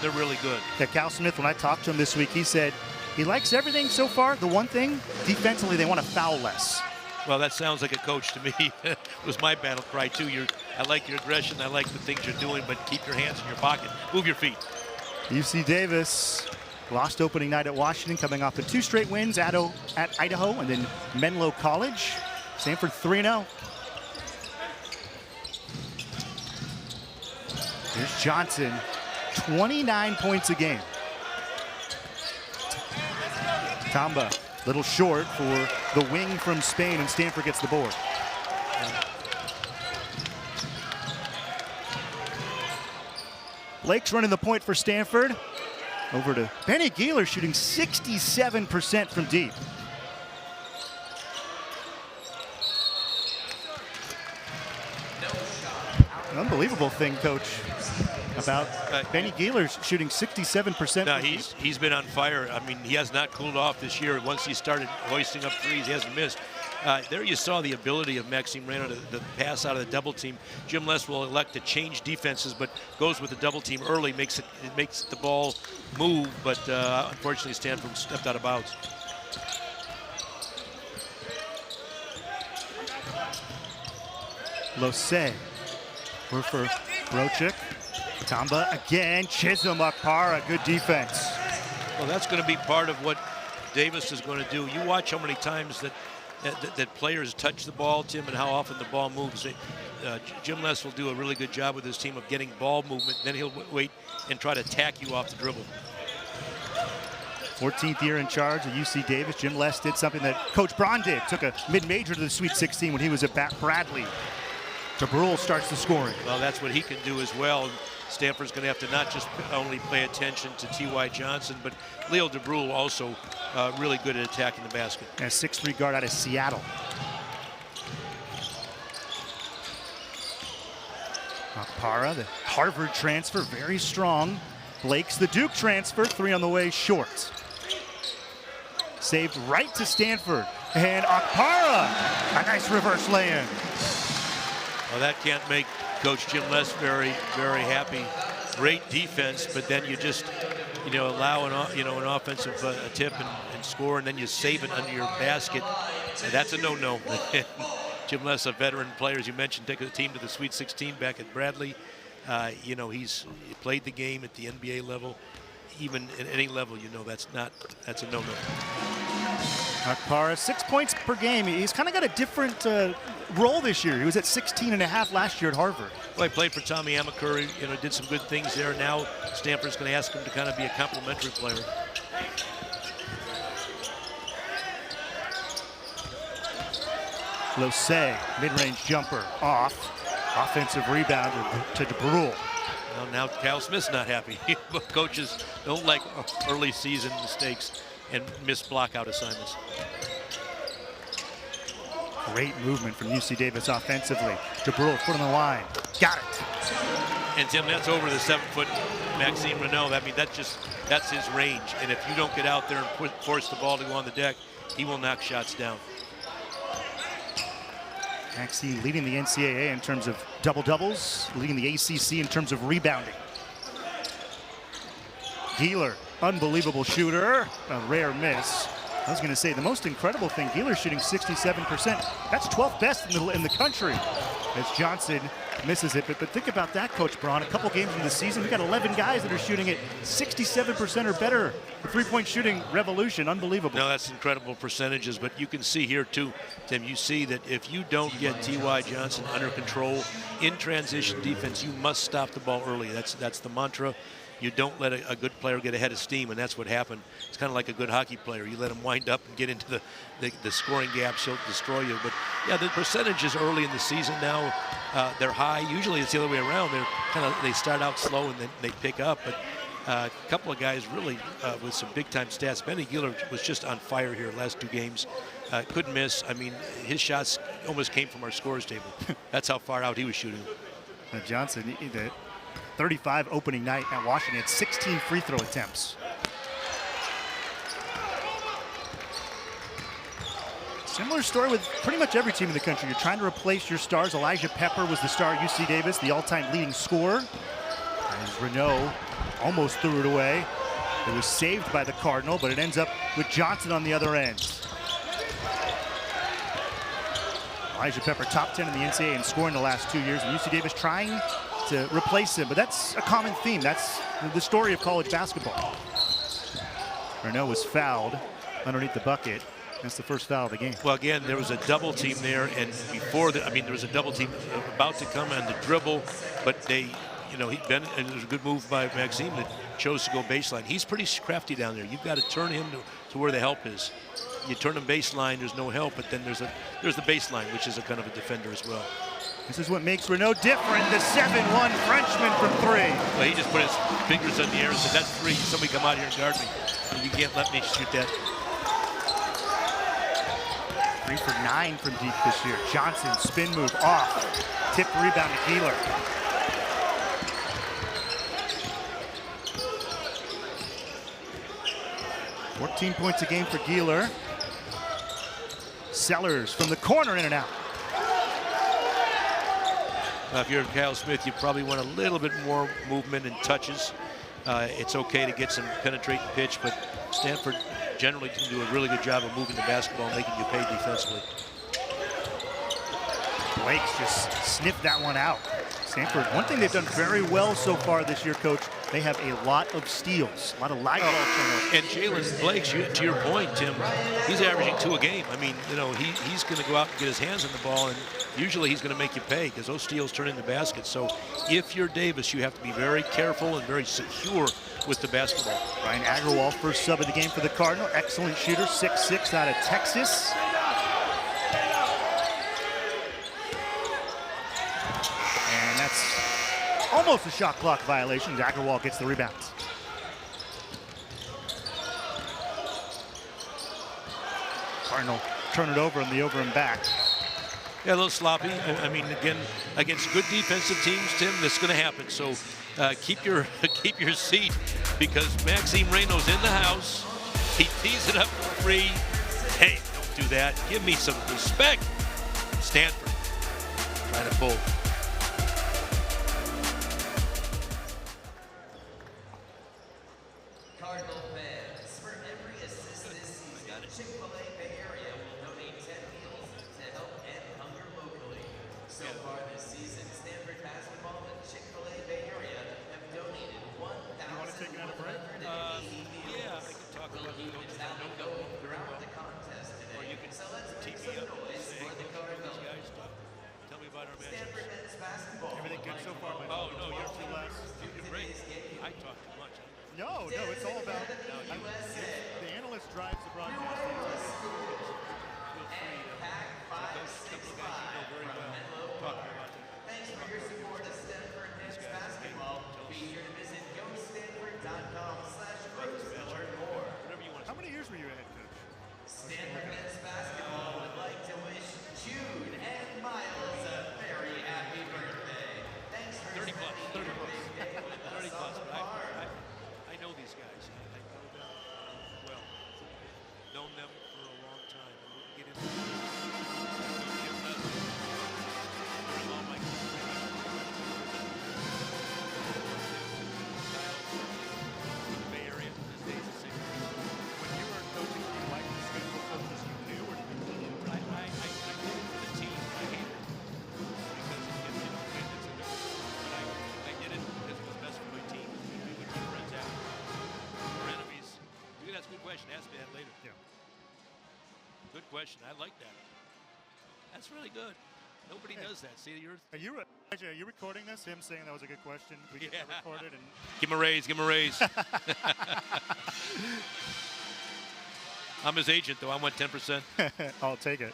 They're really good. Yeah, Cal Smith, when I talked to him this week, he said he likes everything so far. The one thing, defensively, they want to foul less. Well, that sounds like a coach to me. It was my battle cry, too. I like your aggression. I like the things you're doing, but keep your hands in your pocket. Move your feet. UC Davis lost opening night at Washington, coming off the 2 straight wins at Idaho and then Menlo College. Stanford 3-0. Here's Johnson, 29 points a game. Tamba, little short for the wing from Spain, and Stanford gets the board. Blakes running the point for Stanford. Over to Benny Geeler, shooting 67% from deep. An unbelievable thing, Coach, about Benny Geeler shooting 67%. No, he's been on fire. I mean, he has not cooled off this year. Once he started hoisting up threes, he hasn't missed. There you saw the ability of Maxime Raynaud to pass out of the double team. Jim Les will elect to change defenses, but goes with the double team early, makes the ball move, but unfortunately Stanford stepped out of bounds. Losay, we're for Brochik. Tamba again, Chisholm, Akpara, good defense. Well, that's going to be part of what Davis is going to do. You watch how many times that players touch the ball, Tim, and how often the ball moves. Jim Les will do a really good job with his team of getting ball movement. Then he'll wait and try to attack you off the dribble. 14th year in charge at UC Davis. Jim Les did something that Coach Braun did. Took a mid-major to the Sweet 16 when he was at Bradley. DeBrule starts the scoring. Well, that's what he can do as well. Stanford's going to have to not just only pay attention to T.Y. Johnson, but Leo DeBrule also really good at attacking the basket. And a 6'3" guard out of Seattle. Akpara, the Harvard transfer, very strong. Blakes, the Duke transfer, 3 on the way, short. Saved right to Stanford. And Akpara, a nice reverse lay-in. Well, that can't make Coach Jim Les very, very happy. Great defense, but then you just, allow an offensive tip and score, and then you save it under your basket. And that's a no-no. Jim Les, a veteran player, as you mentioned, took the team to the Sweet 16 back at Bradley. He's played the game at the NBA level. Even at any level, that's a no-no. Akpara, 6 points per game. He's kind of got a different role this year. He was at 16.5 last year at Harvard. Well, he played for Tommy Amaker, did some good things there. Now Stanford's going to ask him to kind of be a complementary player. Losay, mid-range jumper, off. Offensive rebound to DeBrule. Well, now Cal Smith's not happy. But coaches don't like early season mistakes and miss block-out assignments. Great movement from UC Davis offensively. DeBrule, foot on the line. Got it. And Tim, that's over the 7-foot Maxime Raynaud. I mean, that's his range. And if you don't get out there and force the ball to go on the deck, he will knock shots down. Maxime leading the NCAA in terms of double-doubles, leading the ACC in terms of rebounding. Geeler, unbelievable shooter, a rare miss. I was going to say, the most incredible thing, Geeler shooting 67%. That's 12th best in the country. As Johnson misses it, but think about that, Coach Braun. A couple games in the season, we got 11 guys that are shooting at 67% or better. The three-point shooting revolution, unbelievable. No, that's incredible percentages, but you can see here too, Tim, you see that if you don't get T.Y. Johnson under control in transition defense, you must stop the ball early. That's the mantra. You don't let a good player get ahead of steam, and that's what happened. It's kind of like a good hockey player. You let him wind up and get into the scoring gaps, he'll destroy you. But yeah, the percentages early in the season now, they're high. Usually it's the other way around. They start out slow and then they pick up. But a couple of guys really with some big-time stats. Benny Geeler was just on fire here last 2 games. Couldn't miss. I mean, his shots almost came from our scores table. That's how far out he was shooting. Johnson, the 35 opening night at Washington, had 16 free throw attempts. Similar story with pretty much every team in the country. You're trying to replace your stars. Elijah Pepper was the star at UC Davis, the all-time leading scorer. As Raynaud Almost threw it away. It was saved by the Cardinal, but it ends up with Johnson on the other end. Elijah Pepper, top 10 in the NCAA in scoring the last 2 years, and UC Davis trying to replace him, but that's a common theme. That's the story of college basketball. Raynaud was fouled underneath the bucket. That's the first foul of the game. Well, again, there was a double team there, and before that, I mean, there was a double team about to come on the dribble, but they, you know, and it was a good move by Maxime that chose to go baseline. He's pretty crafty down there. You've got to turn him to where the help is. You turn him baseline, there's no help, but then there's the baseline, which is a kind of a defender as well. This is what makes Raynaud different. The 7-1 Frenchman from 3. Well, he just put his fingers in the air and said, "That's 3. Somebody come out here and guard me. You can't let me shoot that." 3 for 9 from deep this year. Johnson, spin move off. Tip rebound to Keeler. $14 points a game for Keeler. Sellers from the corner, in and out. If you're Kyle Smith, you probably want a little bit more movement and touches. It's okay to get some penetrating pitch, but Stanford generally can do a really good job of moving the basketball and making you pay defensively. Blakes just sniffed that one out. Stanford, one thing they've done very well so far this year, Coach, they have a lot of steals, a lot of live ball turnovers. And Jaylen Blakes, to your point, Tim, he's averaging 2 a game. I mean, you know, he's going to go out and get his hands on the ball, and usually he's going to make you pay because those steals turn into baskets. So if you're Davis, you have to be very careful and very secure with the basketball. Ryan Agrawal, first sub of the game for the Cardinal. Excellent shooter, 6'6" out of Texas. And that's almost a shot clock violation. Agrawal gets the rebound. Cardinal turn it over on the over and back. Yeah, a little sloppy. I mean, again, against good defensive teams, Tim, this is going to happen. So keep your seat because Maxime Raynaud's in the house. He tees it up for free. Hey, don't do that. Give me some respect. Stanford trying to pull. Cardinal fans, for every assist this season, Chick-fil-A Bay Area will donate 10 meals to help end hunger locally. So far this season, Stanford basketball and Chick-fil-A Bay Area have donated 1,180 meals. Yeah, I can talk We'll about keep it tally going throughout the contest today. So let's make some noise for the Cardinal. Tell me about our match. Stanford men's basketball. Everything good so far, man. Oh, no, you're too last. You're great. I talk too much. No, it's all about the analyst drives the broadcast. Thanks for your support of Stanford men's basketball. Be sure to visit gostanford.com/groups to learn more. How many years were you a head coach? Stanford men's basketball would like to wish Jude and Miles a very happy birthday. Thanks for 30 plus. spending your big day with us 30 plus. on the But farm. I know these guys. I know them well. Known them for a long time. And we'll get into it. During all my Bay Area, this days the same. When you were coaching, did you like the schedule coaches you knew, or did you really I did it for the team. I hate it because it gets, you know, it's a different. But I did it because it was best for my team. We would be friends after. We're enemies. That's a good question. Ask me that later. Yeah. Good question. I like that. That's really good. Nobody does that. See, you're. Are you recording this? Him saying that was a good question. We get that recorded and Give him a raise. Give him a raise. I'm his agent, though. I want 10%. I'll take it.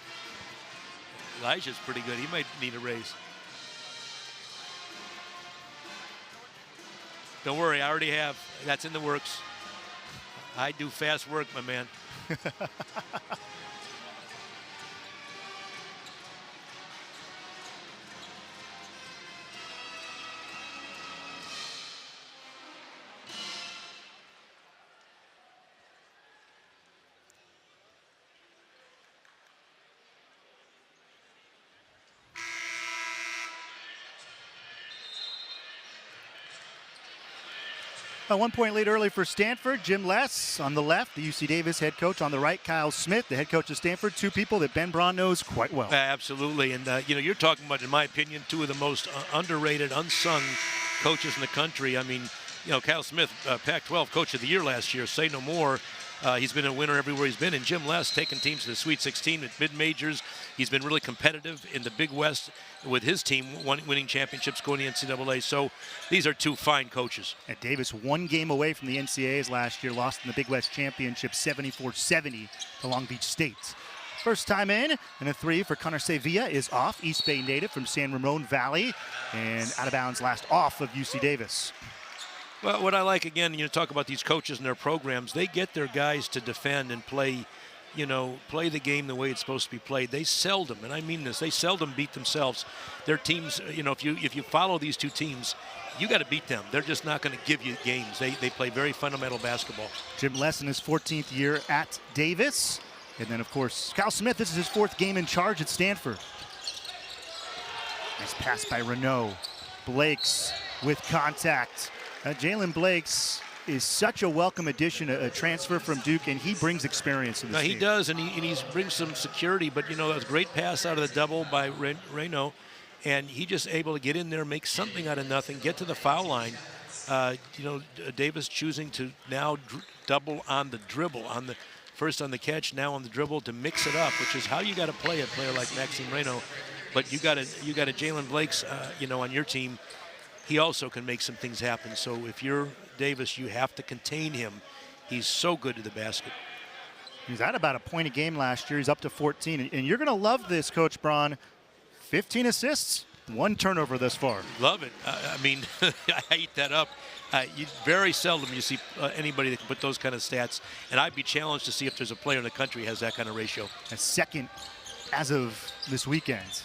Elijah's pretty good. He might need a raise. Don't worry. I already have. That's in the works. I do fast work, my man. A 1-point lead early for Stanford. Jim Les on the left, the UC Davis head coach. On the right, Kyle Smith, the head coach of Stanford. Two people that Ben Braun knows quite well. Absolutely. And, you're talking about, in my opinion, two of the most underrated, unsung coaches in the country. I mean, Kyle Smith, Pac-12 Coach of the Year last year, say no more. He's been a winner everywhere he's been. And Jim Les taking teams to the Sweet 16 at mid-majors. He's been really competitive in the Big West with his team, winning championships, going to the NCAA. So these are two fine coaches. And Davis, one game away from the NCAAs last year, lost in the Big West Championship 74-70 to Long Beach State. First time in, and a three for Connor Sevilla is off. East Bay native from San Ramon Valley, and out of bounds last off of UC Davis. Well, what I like, again, talk about these coaches and their programs, they get their guys to defend and play the game the way it's supposed to be played. They seldom, and I mean this, they seldom beat themselves. Their teams, if you follow these two teams, you got to beat them. They're just not going to give you games. They play very fundamental basketball. Jim Les in his 14th year at Davis. And then, of course, Kyle Smith, this is his 4th game in charge at Stanford. Nice pass by Raynaud. Blakes with contact. Jaylen Blakes is such a welcome addition, a transfer from Duke, and he brings experience to this team. He does, and he brings some security. But, that was a great pass out of the double by Raynaud, and he just able to get in there, make something out of nothing, get to the foul line. Davis choosing to now double on the dribble, first on the catch, now on the dribble to mix it up, which is how you got to play a player like Maxime Raynaud. But you got a Jaylen Blakes, on your team. He also can make some things happen. So if you're Davis, you have to contain him. He's so good to the basket. He's at about a point a game last year. He's up to 14. And you're going to love this, Coach Braun. 15 assists, 1 turnover thus far. Love it. I eat that up. Very seldom you see anybody that can put those kind of stats. And I'd be challenged to see if there's a player in the country who has that kind of ratio. A second as of this weekend.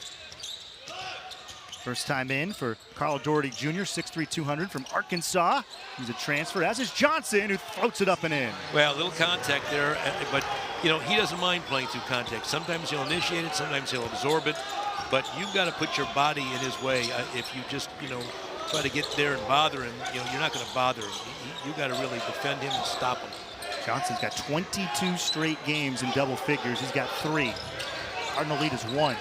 First time in for Carl Doherty Jr., 6'3", 200 from Arkansas. He's a transfer, as is Johnson, who floats it up and in. Well, a little contact there, but, he doesn't mind playing through contact. Sometimes he'll initiate it, sometimes he'll absorb it, but you've got to put your body in his way. If you just, try to get there and bother him, you're not going to bother him. You got to really defend him and stop him. Johnson's got 22 straight games in double figures. He's got 3. Cardinal lead is 1.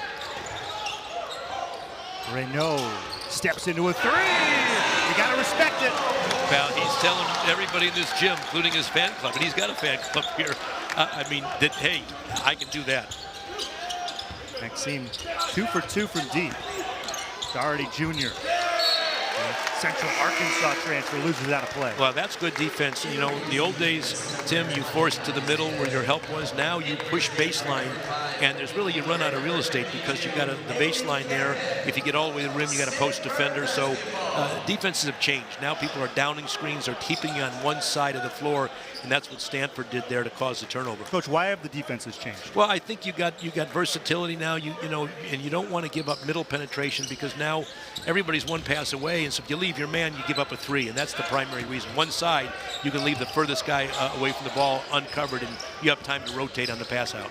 Raynaud steps into a 3. You got to respect it. Well, he's telling everybody in this gym, including his fan club, and he's got a fan club here, that, hey, I can do that. Maxime, 2 for 2 from deep. Doherty Jr. Central Arkansas transfer loses out of play. Well, that's good defense. The old days, Tim, you forced to the middle where your help was. Now you push baseline, and you run out of real estate because you've got the baseline there. If you get all the way to the rim, you got a post defender. So defenses have changed. Now people are downing screens, they're keeping you on one side of the floor, and that's what Stanford did there to cause the turnover. Coach, why have the defenses changed? Well, I think you got versatility now. And you don't want to give up middle penetration because now everybody's one pass away, and so if you leave your man, you give up a 3, and that's the primary reason. One side, you can leave the furthest guy away from the ball uncovered, and you have time to rotate on the pass out.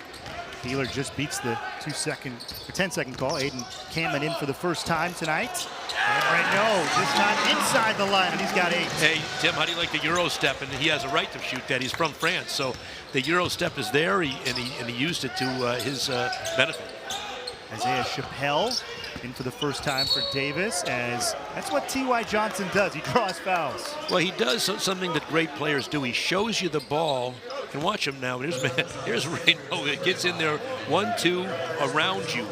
Wheeler just beats the 10-second call. Aiden Cameron in for the first time tonight. And Raynaud this time inside the line, and he's got 8. Hey, Tim, how do you like the Euro step? And he has a right to shoot that. He's from France, so the Euro step is there, and he used it to his benefit. Isaiah Chappelle in for the first time for Davis, as that's what T.Y. Johnson does. He draws fouls. Well, he does something that great players do. He shows you the ball. And watch him now. Here's Raynaud. It gets in there 1-2 around you.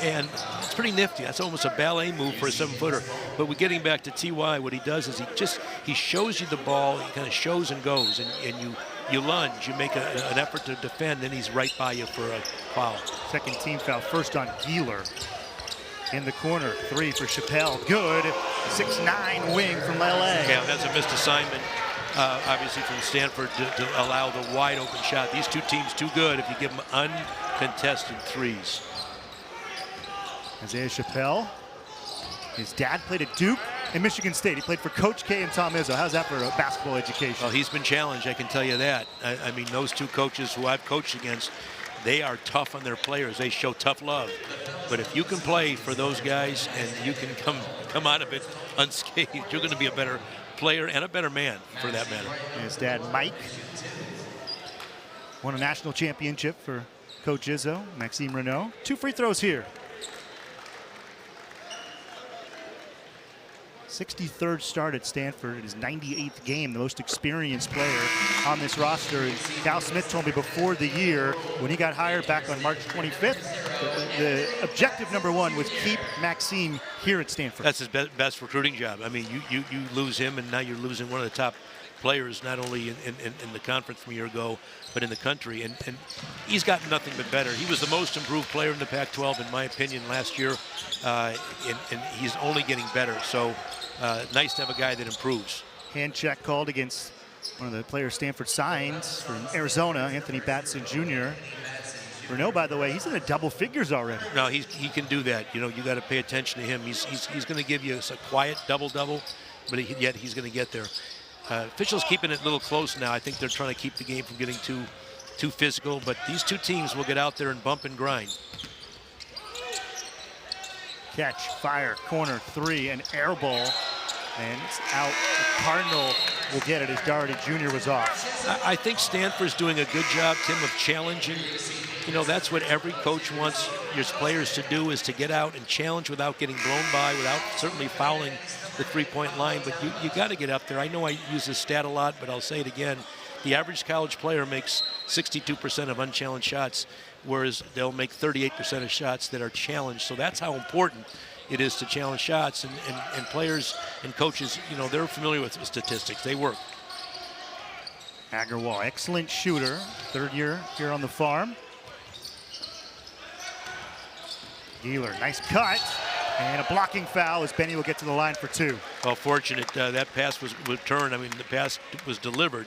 And it's pretty nifty. That's almost a ballet move for a 7-footer. But we're getting back to T.Y., what he does is he shows you the ball. He kind of shows and goes. And you lunge. You make an effort to defend. Then he's right by you for a foul. Second team foul. First on Wheeler. In the corner, 3 for Chappelle. Good. 6'9" wing from L.A. Yeah, that's a missed assignment. Obviously from Stanford to allow the wide open shot. These two teams too good if you give them uncontested 3s. Isaiah Chappelle. His dad played at Duke and Michigan State. He played for Coach K and Tom Izzo. How's that for a basketball education? Well, he's been challenged, I can tell you that. I mean, those two coaches who I've coached against, they are tough on their players. They show tough love. But if you can play for those guys and you can come out of it unscathed, you're going to be a better player and a better man, for that matter. And his dad, Mike, won a national championship for Coach Izzo, Maxime Raynaud. 2 free throws here. 63rd start at Stanford, his 98th game, the most experienced player on this roster. And Cal Smith told me before the year, when he got hired back on March 25th, the objective #1 was keep Maxime here at Stanford. That's his best recruiting job. I mean, you lose him, and now you're losing one of the top players, not only in the conference from a year ago, but in the country. And he's gotten nothing but better. He was the most improved player in the Pac-12, in my opinion, last year, and he's only getting better. So nice to have a guy that improves. Hand check called against one of the players Stanford signs from Arizona, Anthony Batson Jr. Raynaud, by the way, he's in the double figures already. No, he can do that. You know, you got to pay attention to him. He's going to give you a quiet double-double, but yet he's going to get there. Officials keeping it a little close now. I think they're trying to keep the game from getting too physical, but these two teams will get out there and bump and grind. Catch, fire, corner, 3, an air ball, and it's out. The Cardinal will get it as Doherty Jr. was off. I think Stanford's doing a good job, Tim, of challenging. You know, that's what every coach wants his players to do, is to get out and challenge without getting blown by, without certainly fouling the three-point line. But you got to get up there. I know I use this stat a lot, but I'll say it again. The average college player makes 62% of unchallenged shots, whereas they'll make 38% of shots that are challenged. So that's how important it is to challenge shots. And players and coaches, you know, they're familiar with statistics. They work. Agarwal, excellent shooter, 3rd year here on the farm. Gieler, nice cut, and a blocking foul as Benny will get to the line for 2. Well, fortunate that pass was returned. I mean, the pass was delivered,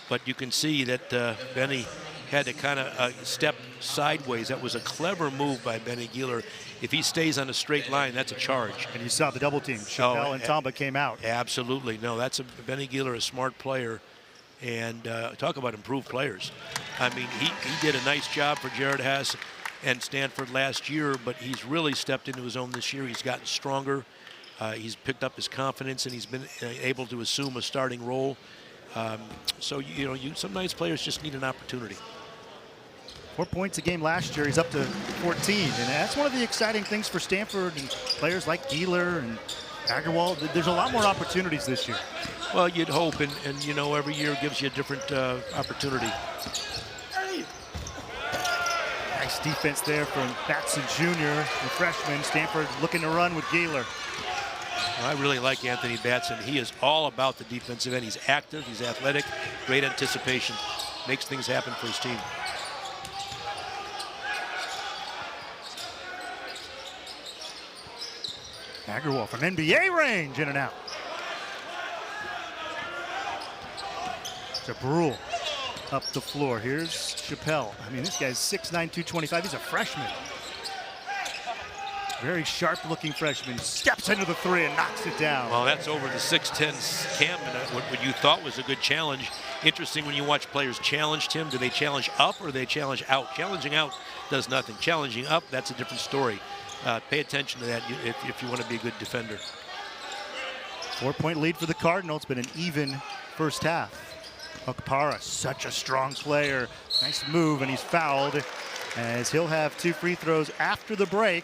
but you can see that Benny had to kind of step sideways. That was a clever move by Benny Gieler. If he stays on a straight line, that's a charge. And you saw the double team. Chappelle and Tamba came out. Absolutely. No, that's Benny Gieler, a smart player. And talk about improved players. I mean, he did a nice job for Jared Haas and Stanford last year, but he's really stepped into his own this year. He's gotten stronger. He's picked up his confidence, and he's been able to assume a starting role. So, you know, some nice players just need an opportunity. 4 points a game last year. He's up to 14. And that's one of the exciting things for Stanford and players like Gieler and Agarwal. There's a lot more opportunities this year. Well, you'd hope, and you know, every year gives you a different opportunity. Nice defense there from Batson Jr., the freshman. Stanford looking to run with Gieler. Well, I really like Anthony Batson. He is all about the defensive end. He's active, he's athletic, great anticipation. Makes things happen for his team. Agarwal from NBA range, in and out. Brule up the floor. Here's Chappelle. I mean, this guy's 6'9", 225. He's a freshman. Very sharp-looking freshman. Steps into the 3 and knocks it down. Well, that's over the 6'10" camp, and what you thought was a good challenge. Interesting when you watch players challenge, Tim. Do they challenge up or do they challenge out? Challenging out does nothing. Challenging up, that's a different story. Pay attention to that if you want to be a good defender. 4-point lead for the Cardinal. It's been an even first half. Okpara, such a strong player. Nice move, and he's fouled as he'll have 2 free throws after the break.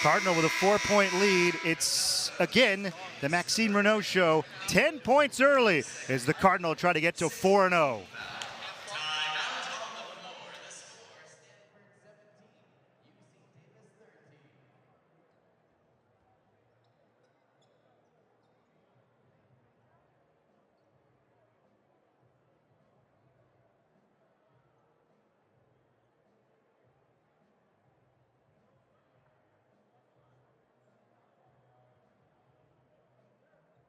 Cardinal with a 4-point lead. It's, again, the Maxime Raynaud show. 10 points early as the Cardinal try to get to 4-0.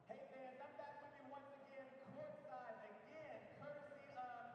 Hey fans, I'm back with you once again, courtside again, courtesy of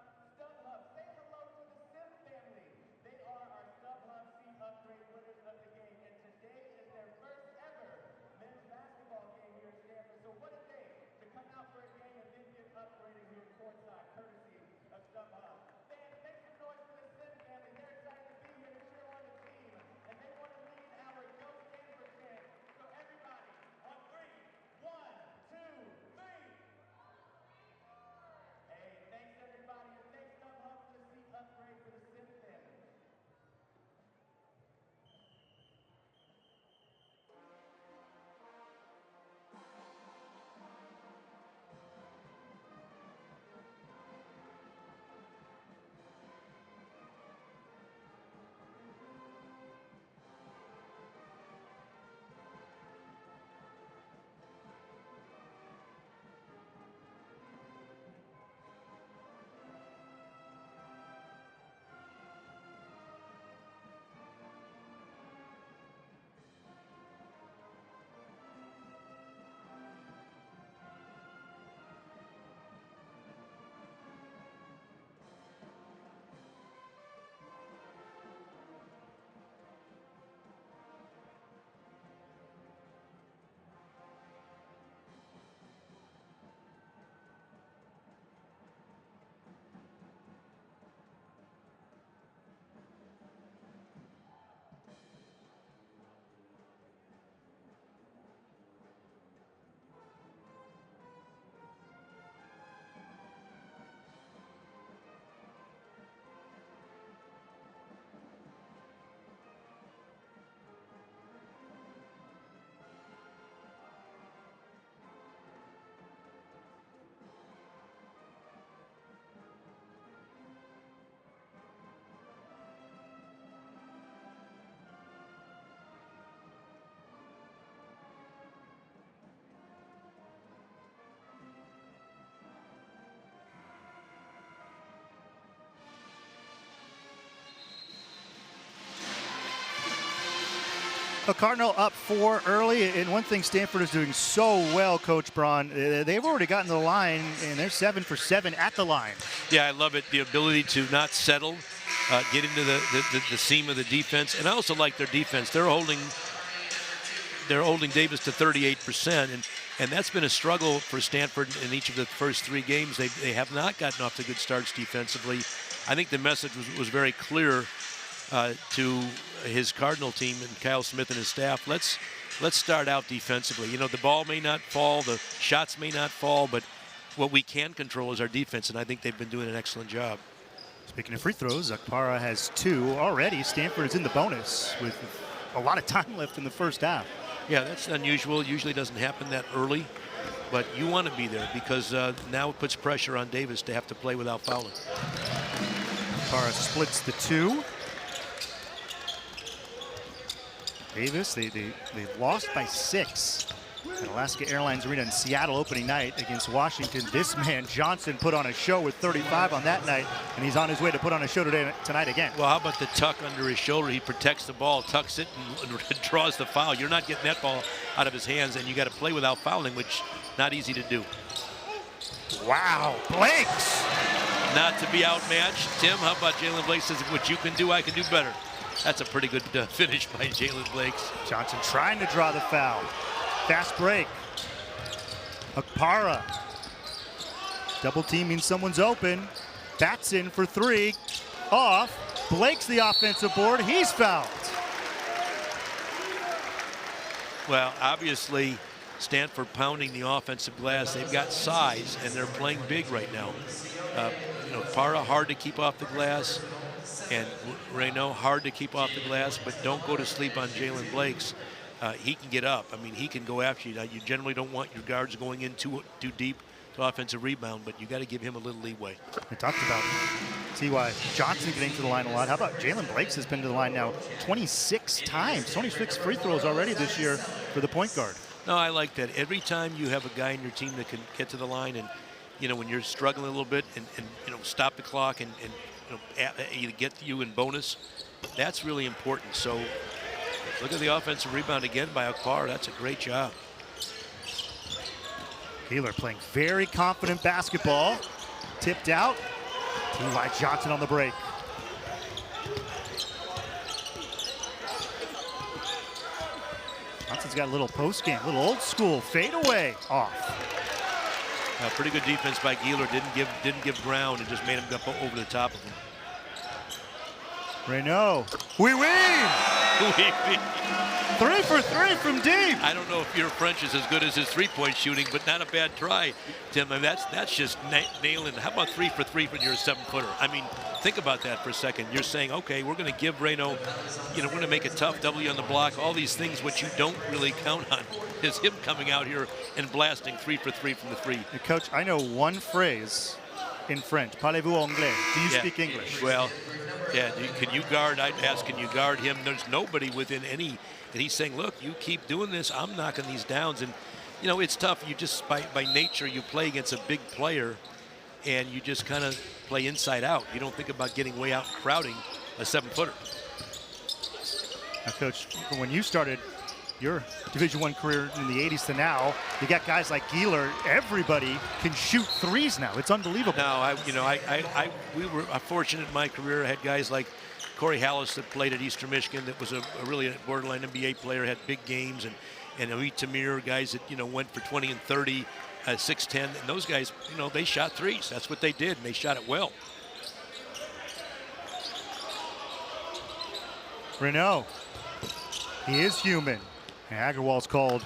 A Cardinal up 4 early, and one thing Stanford is doing so well, Coach Braun, they've already gotten to the line, and they're 7 for 7 at the line. Yeah, I love it. The ability to not settle, get into the seam of the defense, and I also like their defense. They're holding Davis to 38%, and that's been a struggle for Stanford in each of the first 3 games. They have not gotten off to good starts defensively. I think the message was very clear to his Cardinal team and Kyle Smith and his staff. Let's start out defensively. You know, the ball may not fall, the shots may not fall, but what we can control is our defense, and I think they've been doing an excellent job. Speaking of free throws, Akpara has 2 already. Stanford is in the bonus with a lot of time left in the first half. Yeah, that's unusual. Usually doesn't happen that early, but you want to be there because now it puts pressure on Davis to have to play without fouling. Akpara splits the 2. Davis, they lost by 6 at Alaska Airlines Arena in Seattle opening night against Washington. This man, Johnson, put on a show with 35 on that night, and he's on his way to put on a show tonight again. Well, how about the tuck under his shoulder? He protects the ball, tucks it, and draws the foul. You're not getting that ball out of his hands, and you got to play without fouling, which not easy to do. Wow, Blakes! Not to be outmatched. Tim, how about Jaylen Blakes says, what you can do, I can do better. That's a pretty good finish by Jaylen Blakes. Johnson trying to draw the foul. Fast break. Akpara. Double team means someone's open. Bats in for 3. Off. Blakes the offensive board. He's fouled. Well, obviously, Stanford pounding the offensive glass. They've got size, and they're playing big right now. Akpara hard to keep off the glass, and Raynaud hard to keep off the glass, but don't go to sleep on Jaylen Blakes. He can get up. I mean, he can go after you. Now, you generally don't want your guards going in too deep to offensive rebound, but you got to give him a little leeway. We talked about T.Y. Johnson getting to the line a lot. How about Jaylen Blakes has been to the line now 26 times, 26 free throws already this year for the point guard. No, I like that. Every time you have a guy in your team that can get to the line and, when you're struggling a little bit and stop the clock and get you in bonus, that's really important. So look at the offensive rebound again by Akpara. That's a great job. Keeler playing very confident basketball. Tipped out. T.Y. Johnson on the break. Johnson's got a little post game, a little old school fadeaway off. Pretty good defense by Keeler. Didn't give ground and just made him go over the top of him. Raynaud. We win! 3 for 3 from deep. I don't know if your French is as good as his three-point shooting, but not a bad try, Tim. I mean, that's just nailing. How about 3 for 3 when you're a 7-footer? I mean, think about that for a second. You're saying, okay, we're going to give Raynaud, we're going to make a tough W on the block. All these things which you don't really count on is him coming out here and blasting 3 for 3 from the free. Hey, Coach, I know one phrase in French. Parlez-vous anglais? Do you speak English? Well, yeah. Can you guard? I'd ask, can you guard him? There's nobody within any. And he's saying, look, you keep doing this, I'm knocking these downs. And, it's tough. You just, by nature, you play against a big player, and you just kind of play inside out. You don't think about getting way out and crowding a 7-footer. Now, Coach, when you started your Division I career in the 80s to now, you got guys like Keeler. Everybody can shoot threes now. It's unbelievable. No, we were fortunate in my career. I had guys like Corey Hallis that played at Eastern Michigan, that was a really borderline NBA player, had big games, and Amit Tamir, guys that went for 20 and 30, 6'10", and those guys, they shot threes. That's what they did, and they shot it well. Raynaud, he is human. And Agarwal's called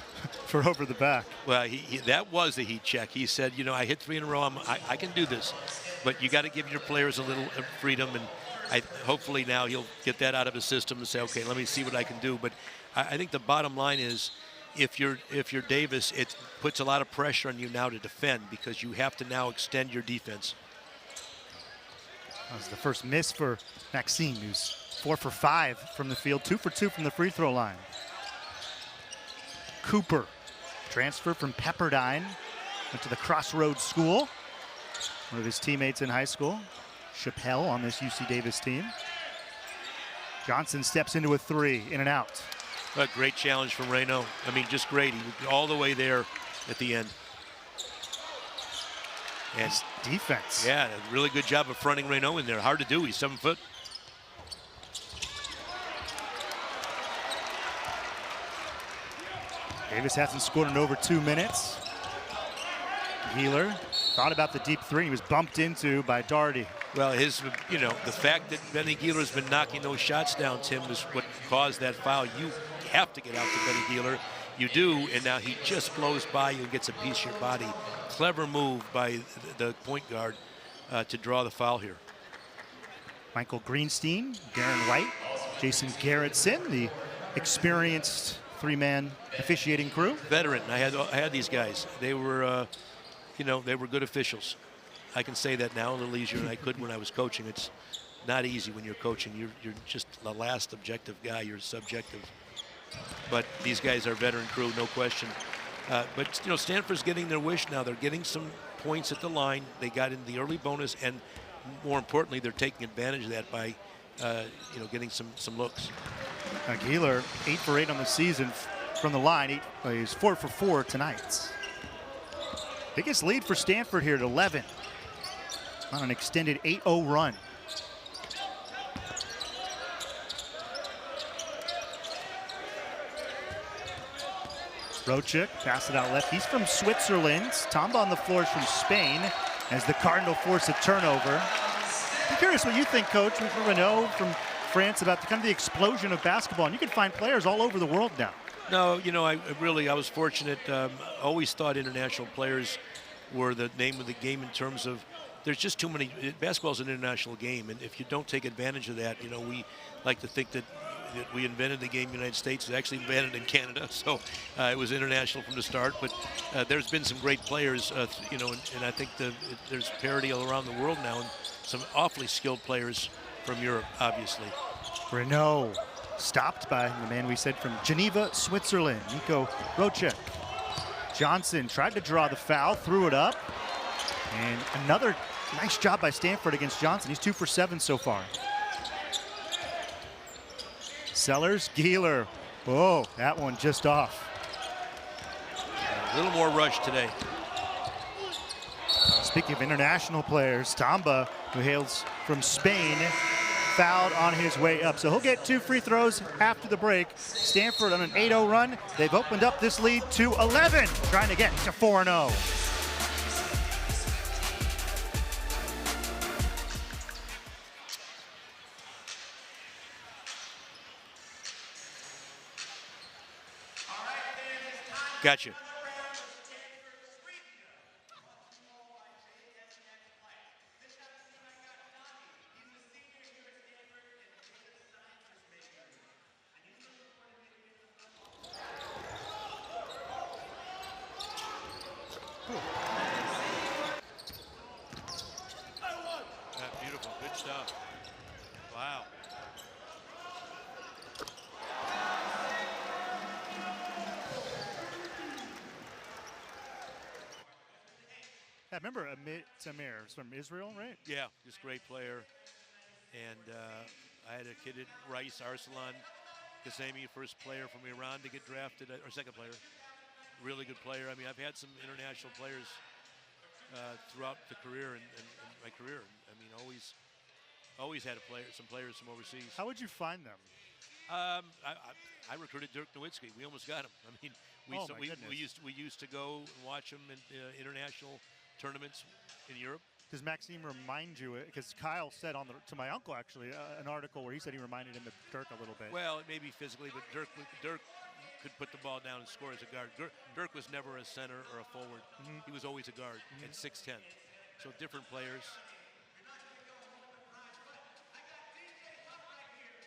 for over the back. Well, that was a heat check. He said, I hit 3 in a row. I can do this, but you got to give your players a little freedom, and hopefully now he'll get that out of his system and say, okay, let me see what I can do. But I think the bottom line is, if you're Davis, it puts a lot of pressure on you now to defend, because you have to now extend your defense. That was the first miss for Maxime, who's 4 for 5 from the field, 2 for 2 from the free throw line. Cooper, transfer from Pepperdine, went to the Crossroads School. One of his teammates in high school. Chappelle on this UC Davis team. Johnson steps into a 3, in and out. A great challenge from Raynaud. I mean, just great. He was all the way there at the end. And Nice defense. yeah, a really good job of fronting Raynaud in there. Hard to do. He's 7 foot. Davis hasn't scored in over 2 minutes. Healer thought about the deep three. He was bumped into by Daugherty. Well, the fact that Benny Gieler's been knocking those shots down, Tim, is what caused that foul. You have to get out to Benny Gieler. You do, and now he just blows by you and gets a piece of your body. Clever move by the point guard to draw the foul here. Michael Greenstein, Darren White, Jason Garrettson, the experienced three-man officiating crew. Veteran. I had these guys. They were, they were good officials. I can say that now a little easier than I could when I was coaching. It's not easy when you're coaching. You're just the last objective guy. You're subjective. But these guys are veteran crew, no question. But Stanford's getting their wish now. They're getting some points at the line. They got in the early bonus, and more importantly, they're taking advantage of that by, getting some looks. Gieler, 8 for 8 on the season from the line. He's 4 for 4 tonight. Biggest lead for Stanford here at 11 on an extended 8-0 run. Rochik, pass it out left. He's from Switzerland. Tamba on the floor is from Spain as the Cardinal force a turnover. I'm curious what you think, Coach, from Raynaud from France about the explosion of basketball. And you can find players all over the world now. No, I was fortunate. Always thought international players were the name of the game in terms of there's just too many. Basketball's an international game, and if you don't take advantage of that, we like to think that we invented the game in the United States. It was actually invented in Canada, so it was international from the start. But there's been some great players, and I think there's parity all around the world now, and some awfully skilled players from Europe, obviously. Raynaud stopped by the man we said from Geneva, Switzerland, Nico Rochek. Johnson tried to draw the foul, threw it up, and another nice job by Stanford against Johnson. He's 2 for 7 so far. Sellers, Gieler. Oh, that one just off. A little more rush today. Speaking of international players, Tamba, who hails from Spain, fouled on his way up. So he'll get 2 free throws after the break. Stanford on an 8-0 run. They've opened up this lead to 11, trying to get to 4-0. Gotcha. Beautiful. Good stuff. Wow. I remember Amit Tamir from Israel, right? Yeah, just great player. And I had a kid at Rice, Arsalan Qasemi, first player from Iran to get drafted, or second player. Really good player. I mean, I've had some international players throughout the career and my career. I mean, always had some players from overseas. How would you find them? I recruited Dirk Nowitzki. We almost got him. I mean, we used to go and watch him in international tournaments in Europe. Does Maxime remind you? Because Kyle said to my uncle actually an article where he said he reminded him of Dirk a little bit. Well, maybe physically, but Dirk could put the ball down and score as a guard. Dirk was never a center or a forward. He was always a guard at 6'10". So different players.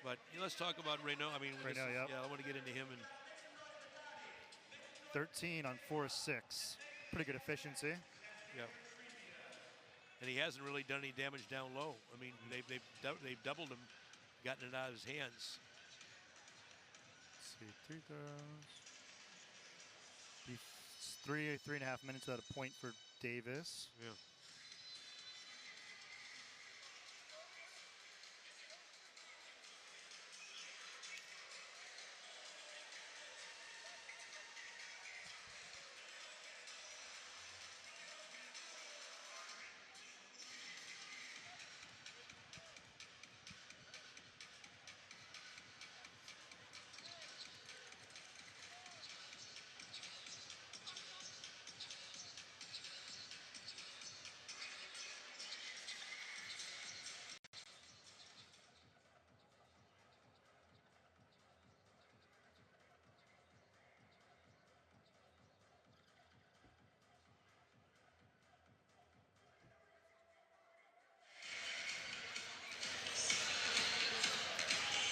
But let's talk about Raynaud. I mean, Raynaud, I want to get into him. And 13 on 4 of 6. Pretty good efficiency. Yeah. And he hasn't really done any damage down low. I mean, they've doubled him, gotten it out of his hands. Let's see, 3 throws. 3.5 minutes without a point for Davis. Yeah.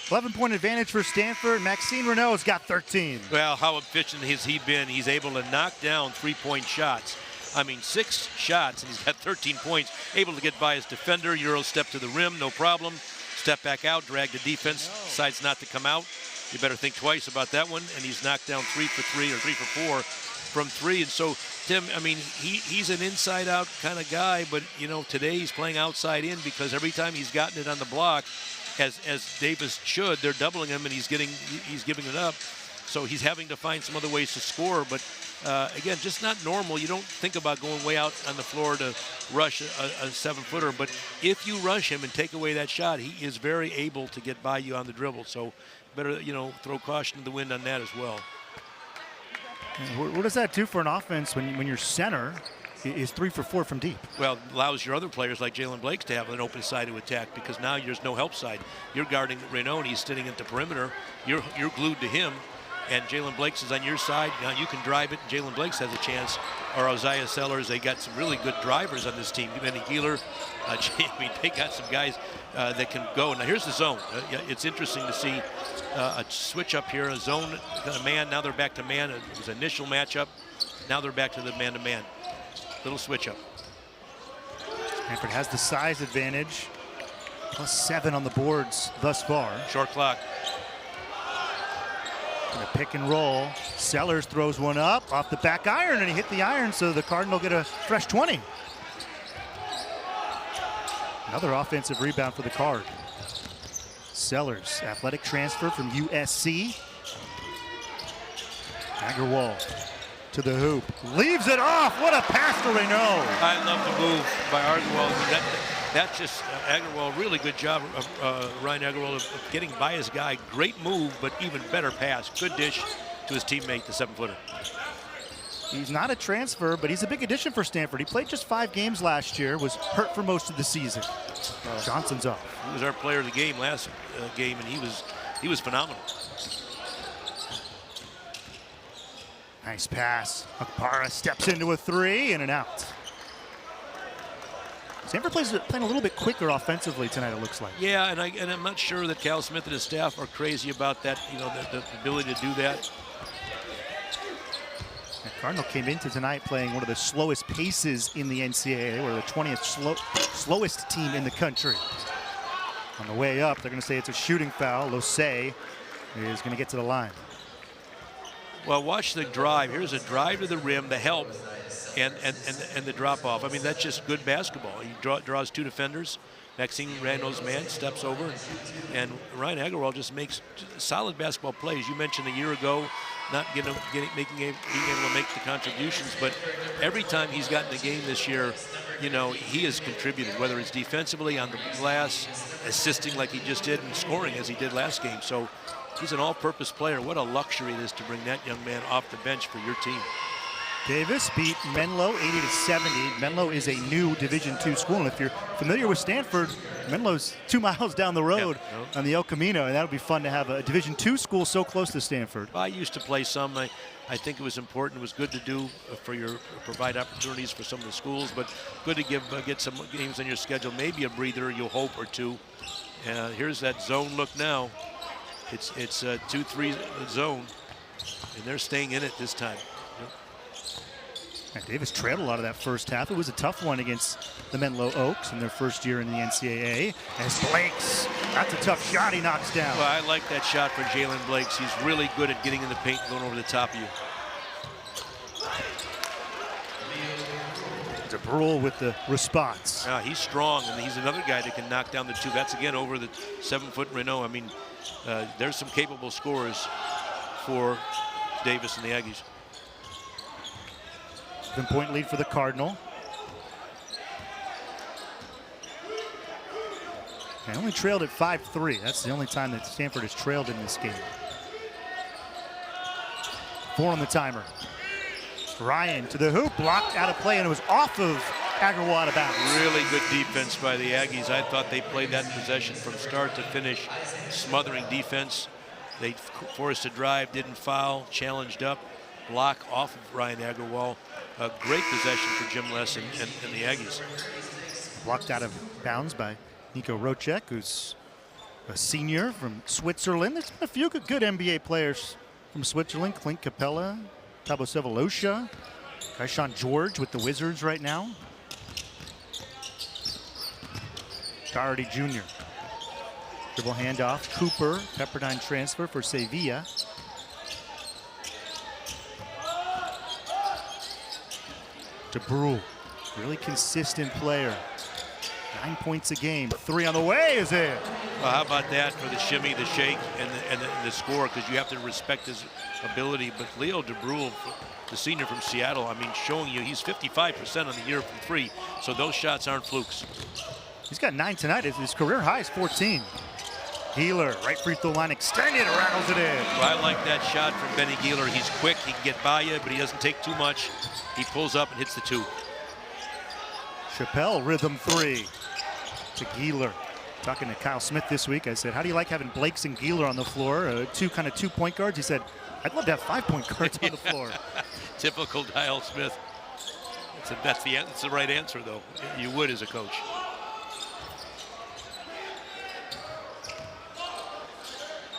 11-point advantage for Stanford. Maxime Raynaud's got 13. Well, how efficient has he been? He's able to knock down 3-point shots. I mean, 6 shots, and he's got 13 points. Able to get by his defender, Euro step to the rim, no problem. Step back out, drag the defense, decides not to come out. You better think twice about that one. And he's knocked down 3 for 3 or 3 for 4 from 3. And so, Tim, I mean, he's an inside-out kind of guy, but, you know, today he's playing outside in because every time he's gotten it on the block, as Davis should, they're doubling him and he's giving it up. So he's having to find some other ways to score. But again, just not normal. You don't think about going way out on the floor to rush a 7-footer. But if you rush him and take away that shot, he is very able to get by you on the dribble. So better, you know, throw caution to the wind on that as well. What does that do for an offense when your center is 3 for 4 from deep? Well, allows your other players like Jaylen Blakes to have an open side to attack because now there's no help side. You're guarding Raynaud and he's sitting at the perimeter. You're glued to him, and Jaylen Blakes is on your side. Now you can drive it, and Jaylen Blakes has a chance. Or Isaiah Sellers, they got some really good drivers on this team. Benny Keeler, I mean, they got some guys that can go. Now here's the zone. It's interesting to see a switch up here, a zone, a man. Now they're back to man. It was an initial matchup. Now they're back to the man-to-man. Little switch up. Stanford has the size advantage. +7 on the boards thus far. Short clock. Gonna pick and roll. Sellers throws one up off the back iron, and he hit the iron, so the Cardinal get a fresh 20. Another offensive rebound for the Card. Sellers, athletic transfer from USC. Agarwal to the hoop, leaves it off. What a pass to Raynaud. I love the move by Agarwal. That's just Agarwal, really good job of Ryan Agarwal of getting by his guy. Great move, but even better pass. Good dish to his teammate, the 7-footer. He's not a transfer, but he's a big addition for Stanford. He played just 5 games last year, was hurt for most of the season. Johnson's up. He was our player of the game last game, and he was phenomenal. Nice pass. Akpara steps into a 3 and an out. Stanford playing a little bit quicker offensively tonight, it looks like. Yeah, and I'm not sure that Cal Smith and his staff are crazy about that, you know, the ability to do that. The Cardinal came into tonight playing one of the slowest paces in the NCAA. They were the 20th slowest team in the country. On the way up, they're going to say it's a shooting foul. Losay is going to get to the line. Well, watch the drive. Here's a drive to the rim, the help, and the drop-off. I mean, that's just good basketball. He draws 2 defenders. Maxime Raynaud's man steps over, and Ryan Agarwal just makes solid basketball plays. You mentioned a year ago not being able to make the contributions, but every time he's gotten a game this year, you know, he has contributed, whether it's defensively, on the glass, assisting like he just did, and scoring as he did last game. So he's an all-purpose player. What a luxury it is to bring that young man off the bench for your team. Davis beat Menlo 80-70. Menlo is a new Division II school, and if you're familiar with Stanford, Menlo's 2 miles down the road on the El Camino, and that'll be fun to have a Division II school so close to Stanford. I used to play some. I think it was important. It was good to do provide opportunities for some of the schools, but good to get some games on your schedule. Maybe a breather, you'll hope, or 2. Here's that zone look now. It's a 2-3 zone, and they're staying in it this time. And Davis trailed a lot of that first half. It was a tough one against the Menlo Oaks in their first year in the NCAA. As Blakes, that's a tough shot he knocks down. Well, I like that shot for Jaylen Blakes. He's really good at getting in the paint and going over the top of you. DeBrule with the response. He's strong, and he's another guy that can knock down the 2. That's again over the 7-foot Raynaud. I mean, there's some capable scorers for Davis and the Aggies. 7-point lead for the Cardinal. They only trailed at 5-3. That's the only time that Stanford has trailed in this game. 4 on the timer. Ryan to the hoop, blocked out of play, and it was off of Agarwal out of bounds. Really good defense by the Aggies. I thought they played that possession from start to finish, smothering defense. They forced a drive, didn't foul, challenged up, block off of Ryan Agarwal. A great possession for Jim Les and the Aggies. Blocked out of bounds by Nico Rocek, who's a senior from Switzerland. There's been a few good NBA players from Switzerland. Clint Capella, Thabo Sefolosha, Kaishan George with the Wizards right now. Doherty Jr. Dribble handoff. Cooper, Pepperdine transfer for Sevilla. DeBrule, really consistent player. 9 points a game. 3 on the way, is it? Well, how about that for the shimmy, the shake, and the score, because you have to respect his ability. But Leo DeBrule, the senior from Seattle, I mean, showing you he's 55% on the year from 3, so those shots aren't flukes. He's got 9 tonight. His career high is 14. Gieler, right free throw line extended, rattles it in. Well, I like that shot from Benny Gieler. He's quick, he can get by you, but he doesn't take too much. He pulls up and hits the 2. Chappelle, rhythm 3 to Gieler. Talking to Kyle Smith this week, I said, how do you like having Blakes and Gieler on the floor? Two point guards. He said, I'd love to have 5 point guards on the floor. Typical Kyle Smith. That's the right answer, though. You would as a coach.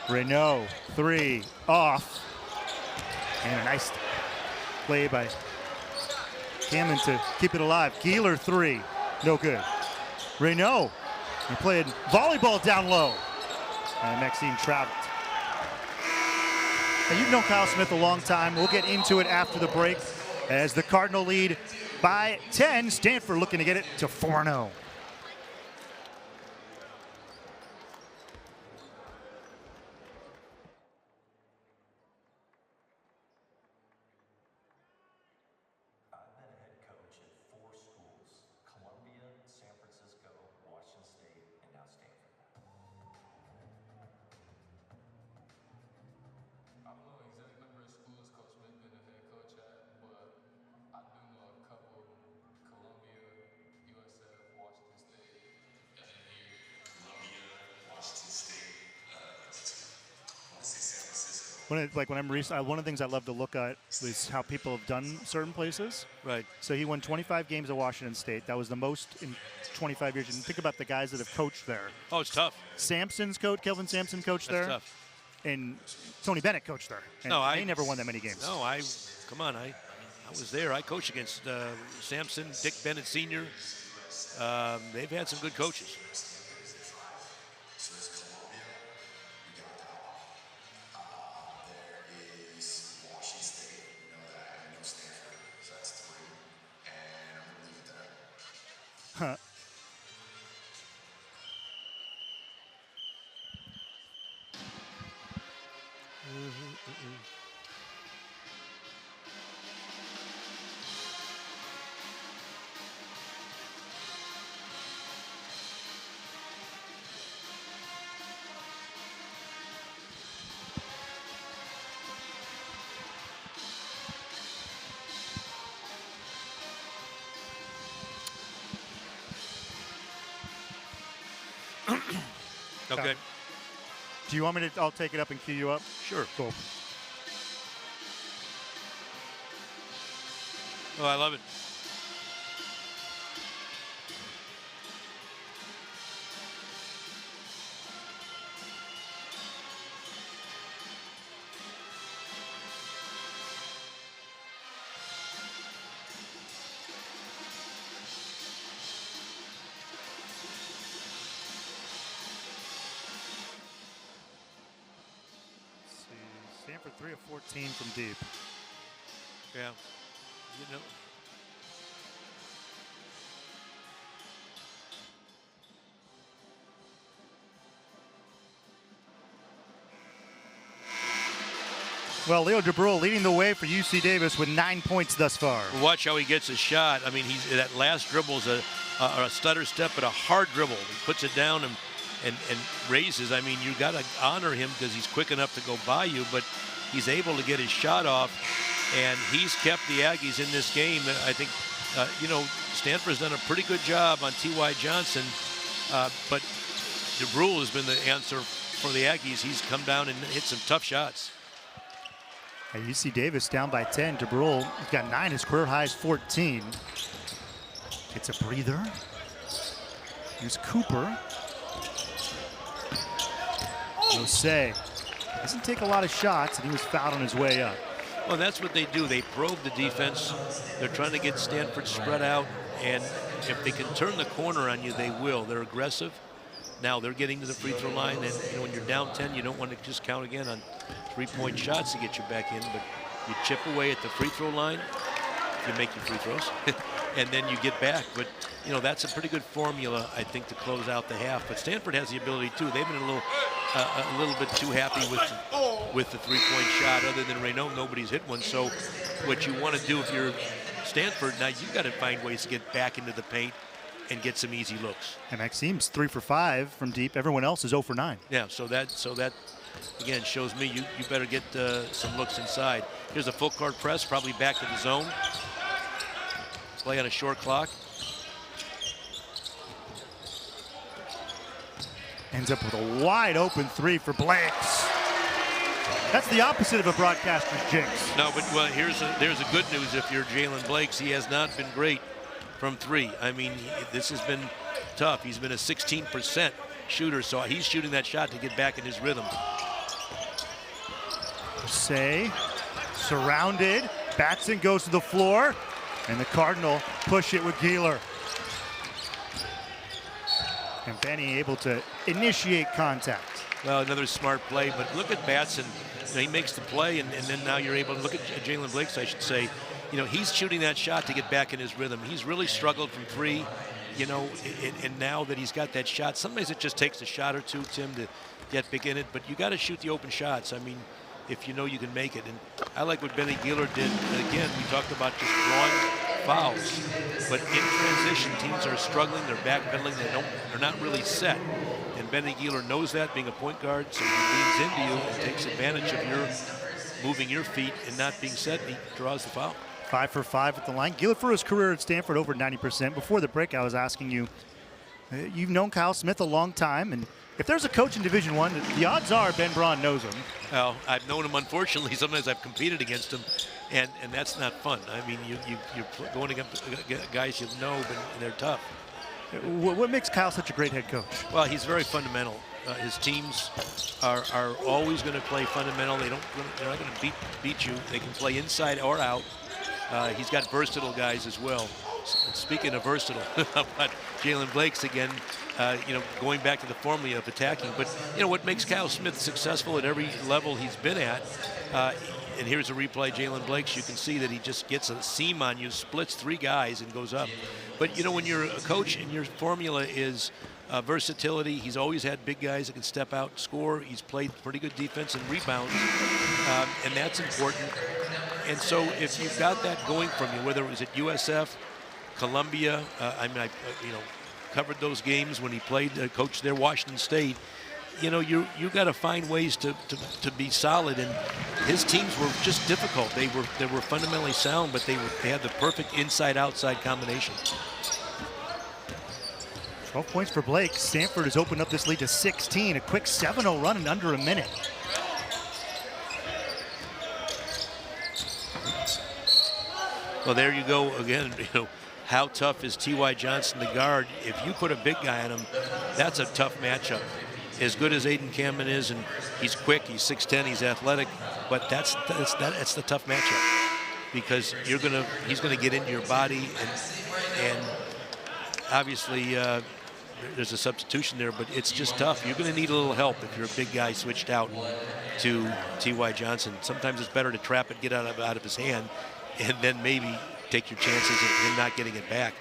Raynaud, 3, off. And a nice play by Cameron to keep it alive. Gieler, 3, no good. Raynaud, he played volleyball down low. And Maxime trapped. Now, you've known Kyle Smith a long time. We'll get into it after the break as the Cardinal lead by 10. Stanford looking to get it to 4-0. One of the things I love to look at is how people have done certain places. Right. So he won 25 games at Washington State. That was the most in 25 years. And think about the guys that have coached there. Oh, it's tough. Kelvin Sampson coached there. That's tough. And Tony Bennett coached there. And they never won that many games. No, come on, I was there. I coached against Sampson, Dick Bennett Sr. They've had some good coaches. Huh. Okay. Do you want me to? I'll take it up and cue you up. Sure. Cool. Oh, I love it. Stanford 3 of 14 from deep. Yeah. You know. Well, Leo DeBrule leading the way for UC Davis with 9 points thus far. Watch how he gets a shot. I mean, that last dribble is a stutter step, but a hard dribble. He puts it down and raises. I mean, you got to honor him because he's quick enough to go by you, but he's able to get his shot off, and he's kept the Aggies in this game. I think, Stanford's done a pretty good job on T.Y. Johnson, but DeBrule has been the answer for the Aggies. He's come down and hit some tough shots. UC Davis down by 10. DeBrule, he's got 9. His career high is 14. It's a breather. Here's Cooper. Jose doesn't take a lot of shots, and he was fouled on his way up. Well, that's what they do. They probe the defense. They're trying to get Stanford spread out, and if they can turn the corner on you, they will. They're aggressive. Now they're getting to the free throw line, and when you're down 10, you don't want to just count again on 3-point shots to get you back in, but you chip away at the free throw line. You make your free throws, and then you get back. But that's a pretty good formula, I think, to close out the half. But Stanford has the ability too. They've been a little bit too happy with the 3-point shot. Other than Raynaud, nobody's hit one. So what you want to do if you're Stanford, now you've got to find ways to get back into the paint and get some easy looks. And Maxime's 3 for 5 from deep. Everyone else is 0 for 9. Yeah, so that again shows me you better get some looks inside. Here's a full court press, probably back to the zone. Play on a short clock. Ends up with a wide open 3 for Blakes. That's the opposite of a broadcaster's jinx. No, but well, there's a good news if you're Jaylen Blakes. He has not been great from 3. I mean, this has been tough. He's been a 16% shooter, so he's shooting that shot to get back in his rhythm. Jose surrounded. Batson goes to the floor, and the Cardinal push it with Gieler. And Benny able to initiate contact. Well, another smart play, but look at Batson. He makes the play, and then now you're able to look at Jaylen Blakes, I should say. He's shooting that shot to get back in his rhythm. He's really struggled from 3, and now that he's got that shot, sometimes it just takes a shot or two, Tim, to get back in it, but you got to shoot the open shots. I mean, if you know you can make it. And I like what Benny Gieler did. And again, we talked about just drawing fouls, but in transition, teams are struggling. They're backpedaling. They're not really set. And Benny Gieler knows that, being a point guard, so he leans into you and takes advantage of your moving your feet and not being set, and he draws the foul. 5 for 5 at the line. Gieler, for his career at Stanford, over 90%. Before the break, I was asking you, you've known Kyle Smith a long time, and if there's a coach in Division I, the odds are Ben Braun knows him. Well, I've known him, unfortunately. Sometimes I've competed against him, and that's not fun. I mean, you're going against guys you know, but they're tough. What makes Kyle such a great head coach? Well, he's very fundamental. His teams are always going to play fundamental. They're not going to beat you. They can play inside or out. He's got versatile guys as well. Speaking of versatile, how about Jaylen Blakes again? Going back to the formula of attacking. But what makes Kyle Smith successful at every level he's been at. And here's a replay, Jaylen Blakes. You can see that he just gets a seam on you, splits 3 guys, and goes up. But when you're a coach and your formula is versatility, he's always had big guys that can step out and score. He's played pretty good defense and rebounds, and that's important. And so if you've got that going from you, whether it was at USF, Columbia, I covered those games when he played, coached there, Washington State. You got to find ways to be solid, and his teams were just difficult. They were fundamentally sound, but they had the perfect inside-outside combination. 12 points for Blake. Stanford has opened up this lead to 16. A quick 7-0 run in under a minute. Well, there you go again. How tough is T.Y. Johnson to guard? If you put a big guy on him, that's a tough matchup. As good as Aiden Camden is, and he's quick, he's 6'10", he's athletic, but that's the tough matchup, because he's gonna get into your body, and obviously there's a substitution there, but it's just tough. You're gonna need a little help if you're a big guy switched out to T.Y. Johnson. Sometimes it's better to trap it, get out of his hand, and then maybe take your chances of him not getting it back.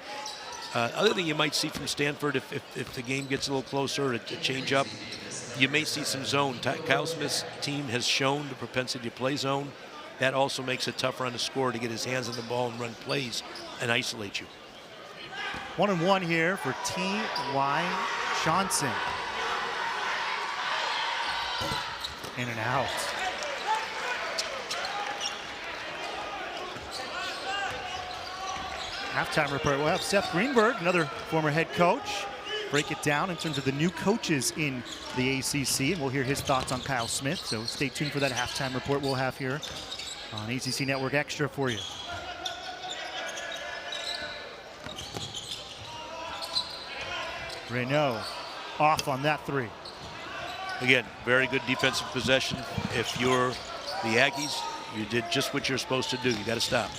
Other thing you might see from Stanford, if the game gets a little closer, to change up, you may see some zone. Kyle Smith's team has shown the propensity to play zone. That also makes it tougher on the scorer to get his hands on the ball and run plays and isolate you. 1-and-1 here for T.Y. Johnson. In and out. Halftime report. We'll have Seth Greenberg, another former head coach, break it down in terms of the new coaches in the ACC, and we'll hear his thoughts on Kyle Smith. So stay tuned for that halftime report we'll have here on ACC Network Extra for you. Raynaud off on that 3. Again, very good defensive possession. If you're the Aggies, you did just what you're supposed to do. You got to stop.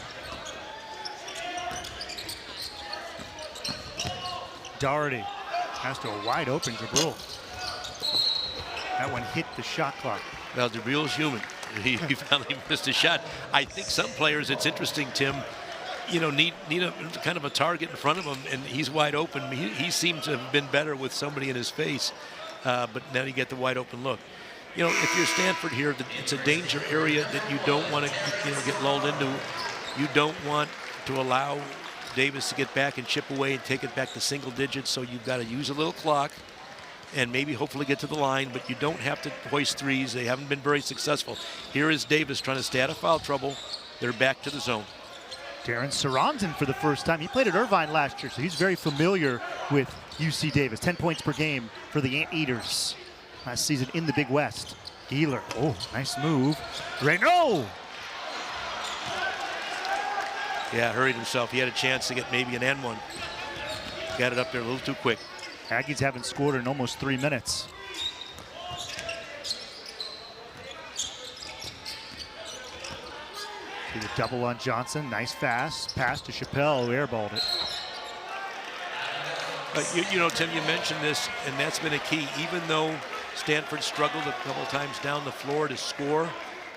Doherty has to a wide open Jabril. That one hit the shot clock. Well, Jabril's human. He finally missed a shot. I think some players, it's interesting, Tim, you know, need a kind of a target in front of him, and he's wide open. He seems to have been better with somebody in his face, but now you get the wide open look. You know, if you're Stanford here, it's a danger area that you don't want to, you know, get lulled into. You don't want to allow Davis to get back and chip away and take it back to single digits, so you've got to use a little clock and maybe hopefully get to the line, but you don't have to hoist threes. They haven't been very successful. Here is Davis trying to stay out of foul trouble. They're back to the zone. Darren Saron's in for the first time. He played at Irvine last year, so he's very familiar with UC Davis. 10 points per game for the Anteaters last season in the Big West. Gieler, oh, nice move. Raynaud! Yeah, hurried himself. He had a chance to get maybe an N1. Got it up there a little too quick. Aggies haven't scored in almost 3 minutes. See the double on Johnson. Nice fast pass to Chappelle, who airballed it. You know, Tim, you mentioned this, and that's been a key. Even though Stanford struggled a couple times down the floor to score,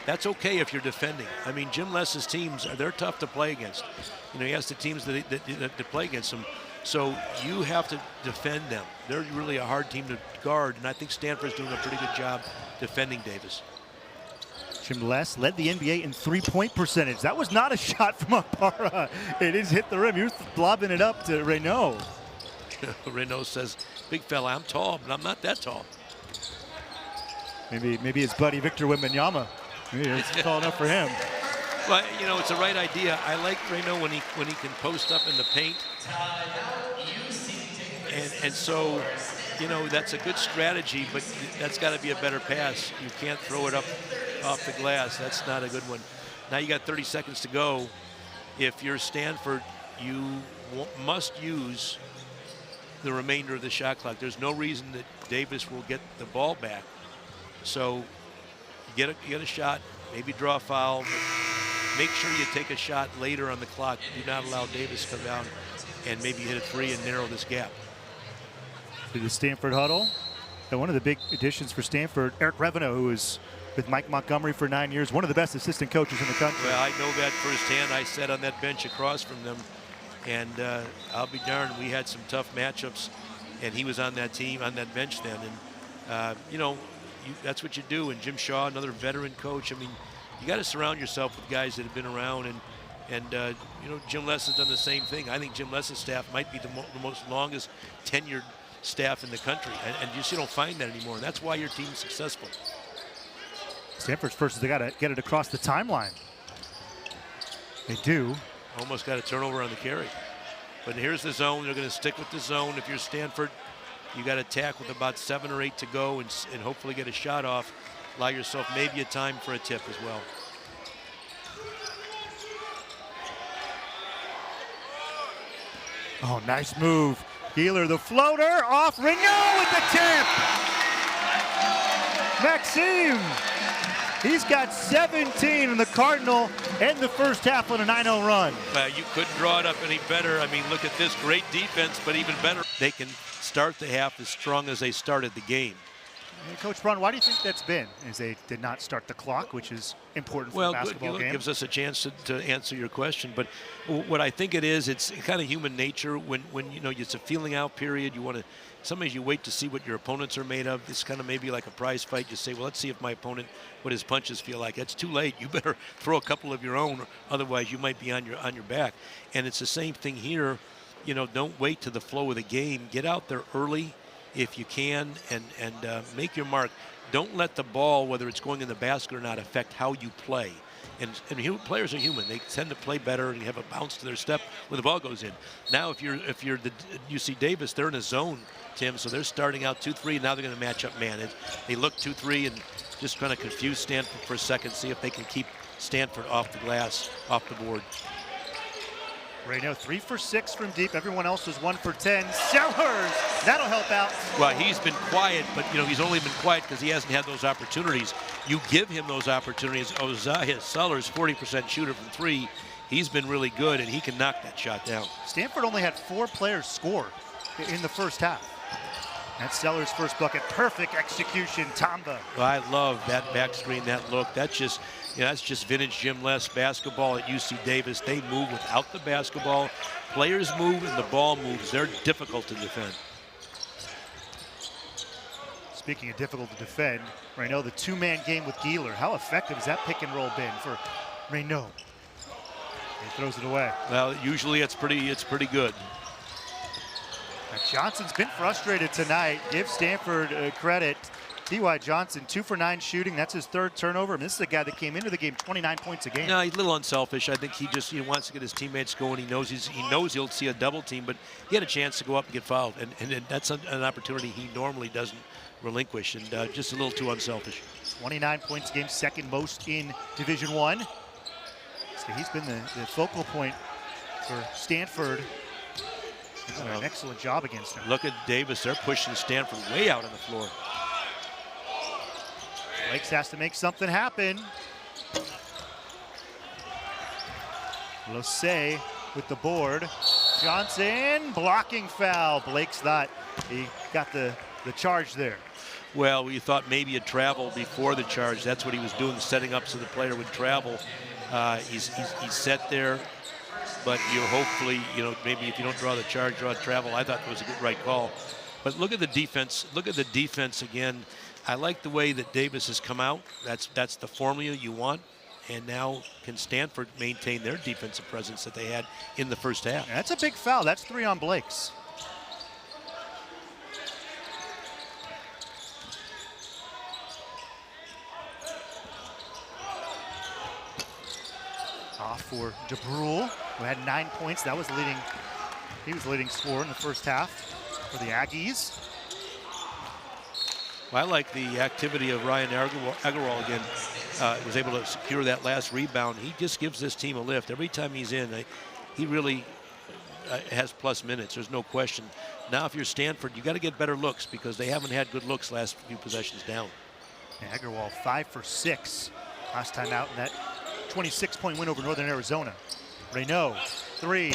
that's okay if you're defending. I mean, Jim Less's teams, they're tough to play against. You know, he has the teams that play against him. So you have to defend them. They're really a hard team to guard, and I think Stanford's doing a pretty good job defending Davis. Jim Less led the NBA in three-point percentage. That was not a shot from Akpara. It just hit the rim. He was lobbing it up to Raynaud. Raynaud says, big fella, I'm tall, but I'm not that tall. Maybe his buddy Victor Wembanyama. It's tall enough for him. Well, you know, it's the right idea. I like Raynaud when he can post up in the paint. And so, you know, that's a good strategy, but that's got to be a better pass. You can't throw it up off the glass. That's not a good one. Now you got 30 seconds to go. If you're Stanford, you must use the remainder of the shot clock. There's no reason that Davis will get the ball back. So you get a shot, maybe draw a foul, but make sure you take a shot later on the clock. Do not allow Davis to come down and maybe hit a three and narrow this gap. To the Stanford huddle. And one of the big additions for Stanford, Eric Revenue, who was with Mike Montgomery for 9 years, one of the best assistant coaches in the country. Well, I know that firsthand. I sat on that bench across from them, and I'll be darned, we had some tough matchups, and he was on that team, on that bench then. And, you know, that's what you do. And Jim Shaw, another veteran coach. I mean, you got to surround yourself with guys that have been around. And you know, Jim Les has done the same thing. I think Jim Les's staff might be the most longest tenured staff in the country. And you just don't find that anymore. And that's why your team's successful. Stanford's first, they got to get it across the timeline. They do. Almost got a turnover on the carry. But here's the zone. They're going to stick with the zone. If you're Stanford, you got to attack with about 7 or 8 to go and hopefully get a shot off. Allow yourself maybe a time for a tip as well. Oh, nice move. Gieler, the floater, off. Raynaud with the tip. Maxime. He's got 17 in the Cardinal and the first half on a 9-0 run. You couldn't draw it up any better. I mean, look at this great defense, but even better. They can start the half as strong as they started the game. And Coach Braun, why do you think that's been? Is they did not start the clock, which is important for a basketball game? It gives us a chance to answer your question. But what I think it is, it's kind of human nature. When you know, it's a feeling out period. You want to, sometimes you wait to see what your opponents are made of. It's kind of maybe like a prize fight. You say, well, let's see if my opponent, what his punches feel like. It's too late. You better throw a couple of your own, otherwise you might be on your back. And it's the same thing here. You know, don't wait to the flow of the game. Get out there early if you can, and make your mark. Don't let the ball, whether it's going in the basket or not, affect how you play. And players are human. They tend to play better and have a bounce to their step when the ball goes in. Now, if you're the UC Davis, they're in a zone, Tim, so they're starting out 2-3. Now they're going to match up man. They look 2-3 and just trying to confuse Stanford for a second, see if they can keep Stanford off the glass, off the board. Raynaud 3 for 6 from deep. Everyone else was 1 for 10. Sellers, that'll help out. Well, he's been quiet, but he's only been quiet because he hasn't had those opportunities. You give him those opportunities. Oziah Sellers, 40% shooter from 3. He's been really good, and he can knock that shot down. Stanford only had 4 players score in the first half. That's Sellers' first bucket. Perfect execution, Tamba. Well, I love that back screen, that look. That's just, that's just vintage Jim Les basketball at UC Davis. They move without the basketball. Players move and the ball moves. They're difficult to defend. Speaking of difficult to defend, Raynaud, the 2-man game with Gieler. How effective has that pick and roll been for Raynaud? He throws it away. Well, usually it's pretty good. Now, Johnson's been frustrated tonight. Give Stanford credit. T.Y. Johnson, 2 for 9 shooting. That's his 3rd turnover. And this is a guy that came into the game 29 points a game. No, he's a little unselfish. I think he just wants to get his teammates going. He knows he'll see a double team, but he had a chance to go up and get fouled, and that's an opportunity he normally doesn't relinquish, and just a little too unselfish. 29 points a game, 2nd most in Division I. So he's been the focal point for Stanford. He's done an excellent job against him. Look at Davis. They're pushing Stanford way out on the floor. Blakes has to make something happen. Losay with the board. Johnson, blocking foul. Blakes thought he got the charge there. Well, we thought maybe a travel before the charge. That's what he was doing, setting up so the player would travel. He's set there, but you hopefully, maybe if you don't draw the charge, draw the travel. I thought that was a good right call. But look at the defense. Look at the defense again. I like the way that Davis has come out. That's the formula you want. And now can Stanford maintain their defensive presence that they had in the first half? That's a big foul. That's 3 on Blakes. Off for DeBrule, who had 9 points. He was the leading scorer in the first half for the Aggies. Well, I like the activity of Ryan Agarwal again. Was able to secure that last rebound. He just gives this team a lift. Every time he's in, he really has plus minutes. There's no question. Now, if you're Stanford, you got to get better looks because they haven't had good looks last few possessions down. And Agarwal 5 for 6 last time out in that 26-point win over Northern Arizona. Raynaud, 3,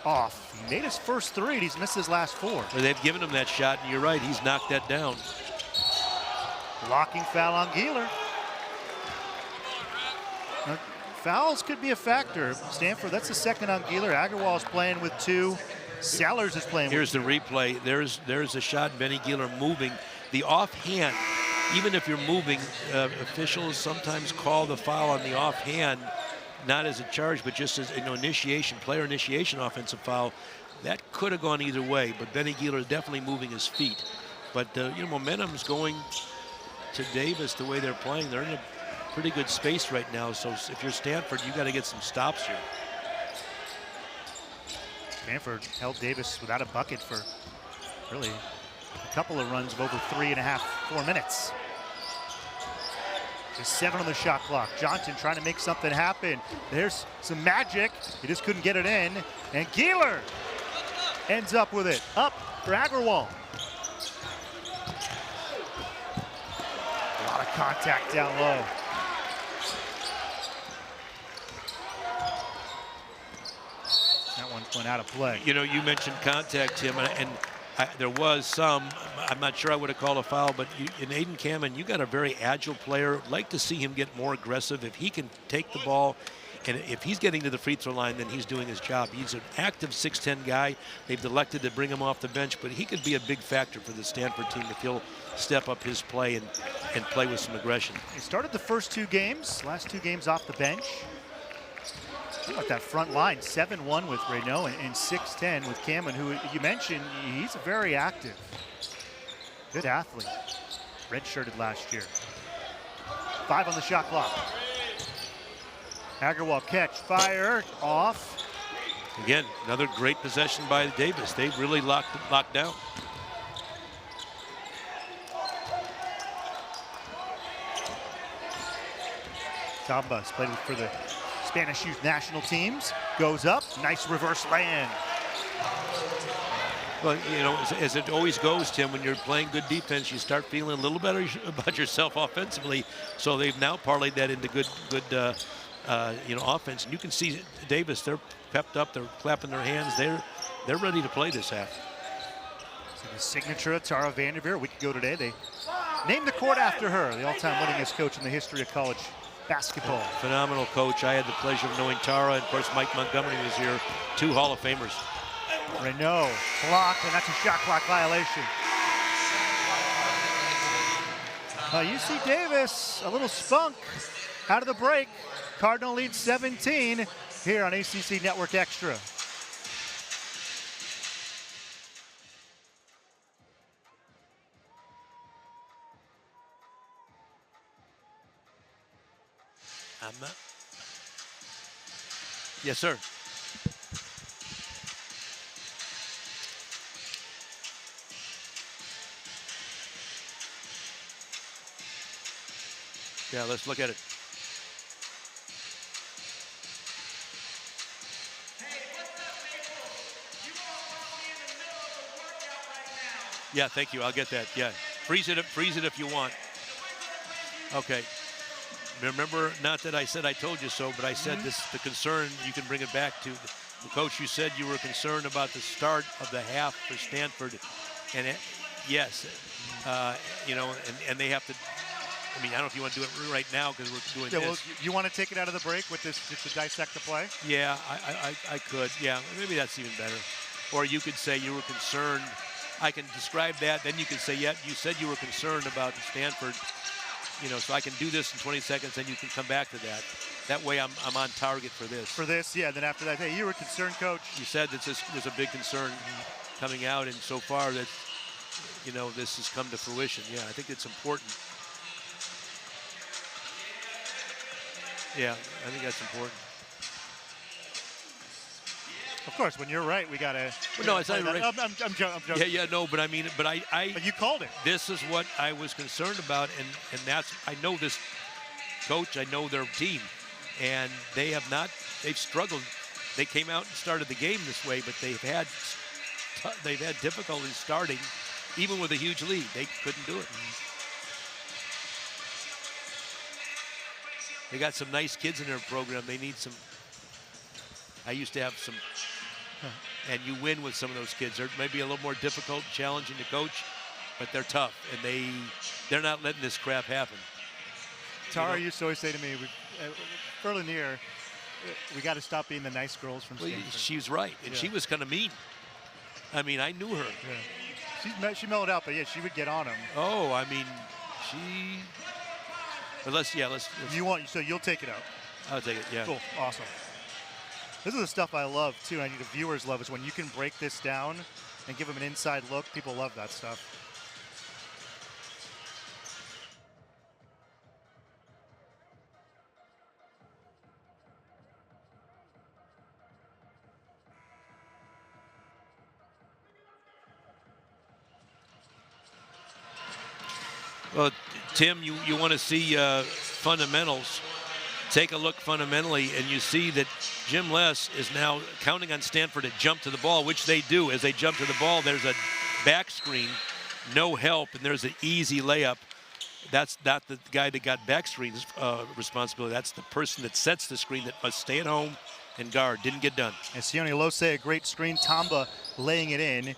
off. He made his first 3, and he's missed his last 4. Well, they've given him that shot, and you're right, he's knocked that down. Blocking foul on Gieler. Now, fouls could be a factor. Stanford, that's the 2nd on Gieler. Agarwal's playing with 2. Sellers is playing Here's with 2. the replay. There's a shot, Benny Gieler moving. The offhand, even if you're moving, officials sometimes call the foul on the offhand, not as a charge, but just as initiation, player initiation offensive foul. That could have gone either way, but Benny Gieler is definitely moving his feet. But momentum's going to Davis the way they're playing. They're in a pretty good space right now, so if you're Stanford, you got to get some stops here. Stanford held Davis without a bucket for really a couple of runs of over 3.5, 4 minutes. Just 7 on the shot clock. Johnson trying to make something happen. There's some magic. He just couldn't get it in. And Gieler ends up with it. Up for Agarwal. A lot of contact down low. That one went out of play. You mentioned contact, Tim, and there was some. I'm not sure I would have called a foul, but in Aiden Cameron, you got a very agile player. I'd like to see him get more aggressive. If he can take the ball, and if he's getting to the free throw line, then he's doing his job. He's an active 6'10" guy. They've elected to bring him off the bench, but he could be a big factor for the Stanford team if he'll step up his play and play with some aggression. He started the first 2 games, last 2 games off the bench. How about that front line, 7-1 with Raynaud and 6'10" with Cameron, who you mentioned, he's very active. Good athlete. Redshirted last year. 5 on the shot clock. Agarwal catch, fire, off. Again, another great possession by Davis. They really locked down. Tamba played for the Spanish youth national teams. Good goes up. Nice reverse land. Well, you know, as it always goes, Tim, when you're playing good defense, you start feeling a little better about yourself offensively. So they've now parlayed that into good you know, offense. And you can see Davis, they're pepped up, they're clapping their hands. They're ready to play this half. So the signature of Tara Vanderveer. A week ago today, they named the court after her, the all-time winningest coach in the history of college basketball. Phenomenal coach. I had the pleasure of knowing Tara, and of course Mike Montgomery was here, 2 Hall of Famers. Raynaud blocked, and that's a shot clock violation. UC Davis, a little spunk out of the break. Cardinal leads 17 here on ACC Network Extra. Yes, sir. Yeah, let's look at it. Yeah, thank you. I'll get that. Yeah, freeze it if you want. Okay. Remember, not that I said I told you so, but I said this, the concern, you can bring it back to the coach. You said you were concerned about the start of the half for Stanford. And yes, you know, and they have to, I mean, I don't know if you want to do it right now because we're doing this. Well, you want to take it out of the break with this, just to dissect the play? Yeah, I could. Yeah, maybe that's even better. Or you could say you were concerned. I can describe that. Then you can say, yeah, you said you were concerned about Stanford. You know, so I can do this in 20 seconds, and you can come back to that. That way, I'm on target for this. For this, yeah. Then after that, hey, you were concerned, coach. You said that this was a big concern coming out, and so far that, you know, this has come to fruition. Yeah, I think it's important. Yeah, I think that's important. Of course, when you're right, we gotta. Well, no, it's not right. I'm joking. Yeah, no, but I mean, but But you called it. This is what I was concerned about, and that's, I know this coach, I know their team, and they have not. They've struggled. They came out and started the game this way, but they've had difficulty starting, even with a huge lead. They couldn't do it. They got some nice kids in their program. They need some. I used to have some, and you win with some of those kids. They're maybe a little more difficult, challenging to coach, but they're tough, and they're not letting this crap happen. Tara used to always say to me, early near, we got to stop being the nice girls from Stanford. She was right, and she was kind of mean. I mean, I knew her. Yeah. She mellowed out, but yeah, she would get on him. Oh, I mean, But let's. So you'll take it out. I'll take it. Yeah. Cool. Awesome. This is the stuff I love too. I think the viewers love is when you can break this down and give them an inside look. People love that stuff. Well, Tim, you want to see fundamentals. Take a look fundamentally, and you see that Jim Les is now counting on Stanford to jump to the ball, which they do. As they jump to the ball, there's a back screen, no help, and there's an easy layup. That's not the guy that got back screen responsibility. That's the person that sets the screen that must stay at home and guard. Didn't get done. And Sione Lose, a great screen. Tamba laying it in.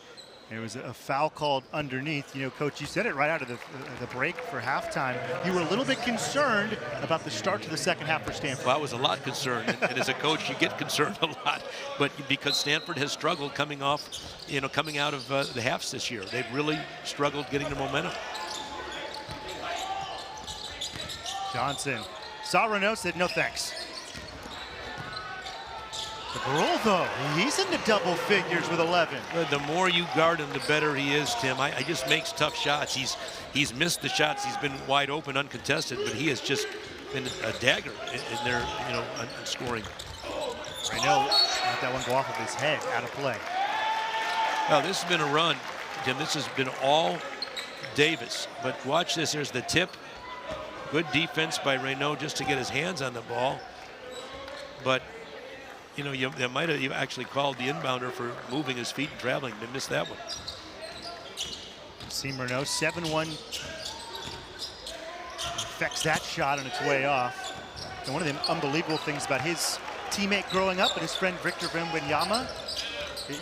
There was a foul called underneath. You know, Coach, you said it right out of the break for halftime. You were a little bit concerned about the start to the second half for Stanford. Well, I was a lot concerned, and as a coach, you get concerned a lot. But because Stanford has struggled coming out of the halves this year, they've really struggled getting the momentum. Johnson saw Raynaud, said no thanks. Barol, though, he's in the double figures with 11. The more you guard him, the better he is, Tim. He just makes tough shots. He's missed the shots. He's been wide open, uncontested, but he has just been a dagger in their, scoring. Raynaud let that one go off of his head, out of play. Well, this has been a run, Tim. This has been all Davis. But watch this. Here's the tip. Good defense by Raynaud just to get his hands on the ball. But they might have actually called the inbounder for moving his feet and traveling. They missed that one. Maxime Raynaud, 7-1. Affects that shot on its way off. And one of the unbelievable things about his teammate growing up and his friend Victor Wembanyama,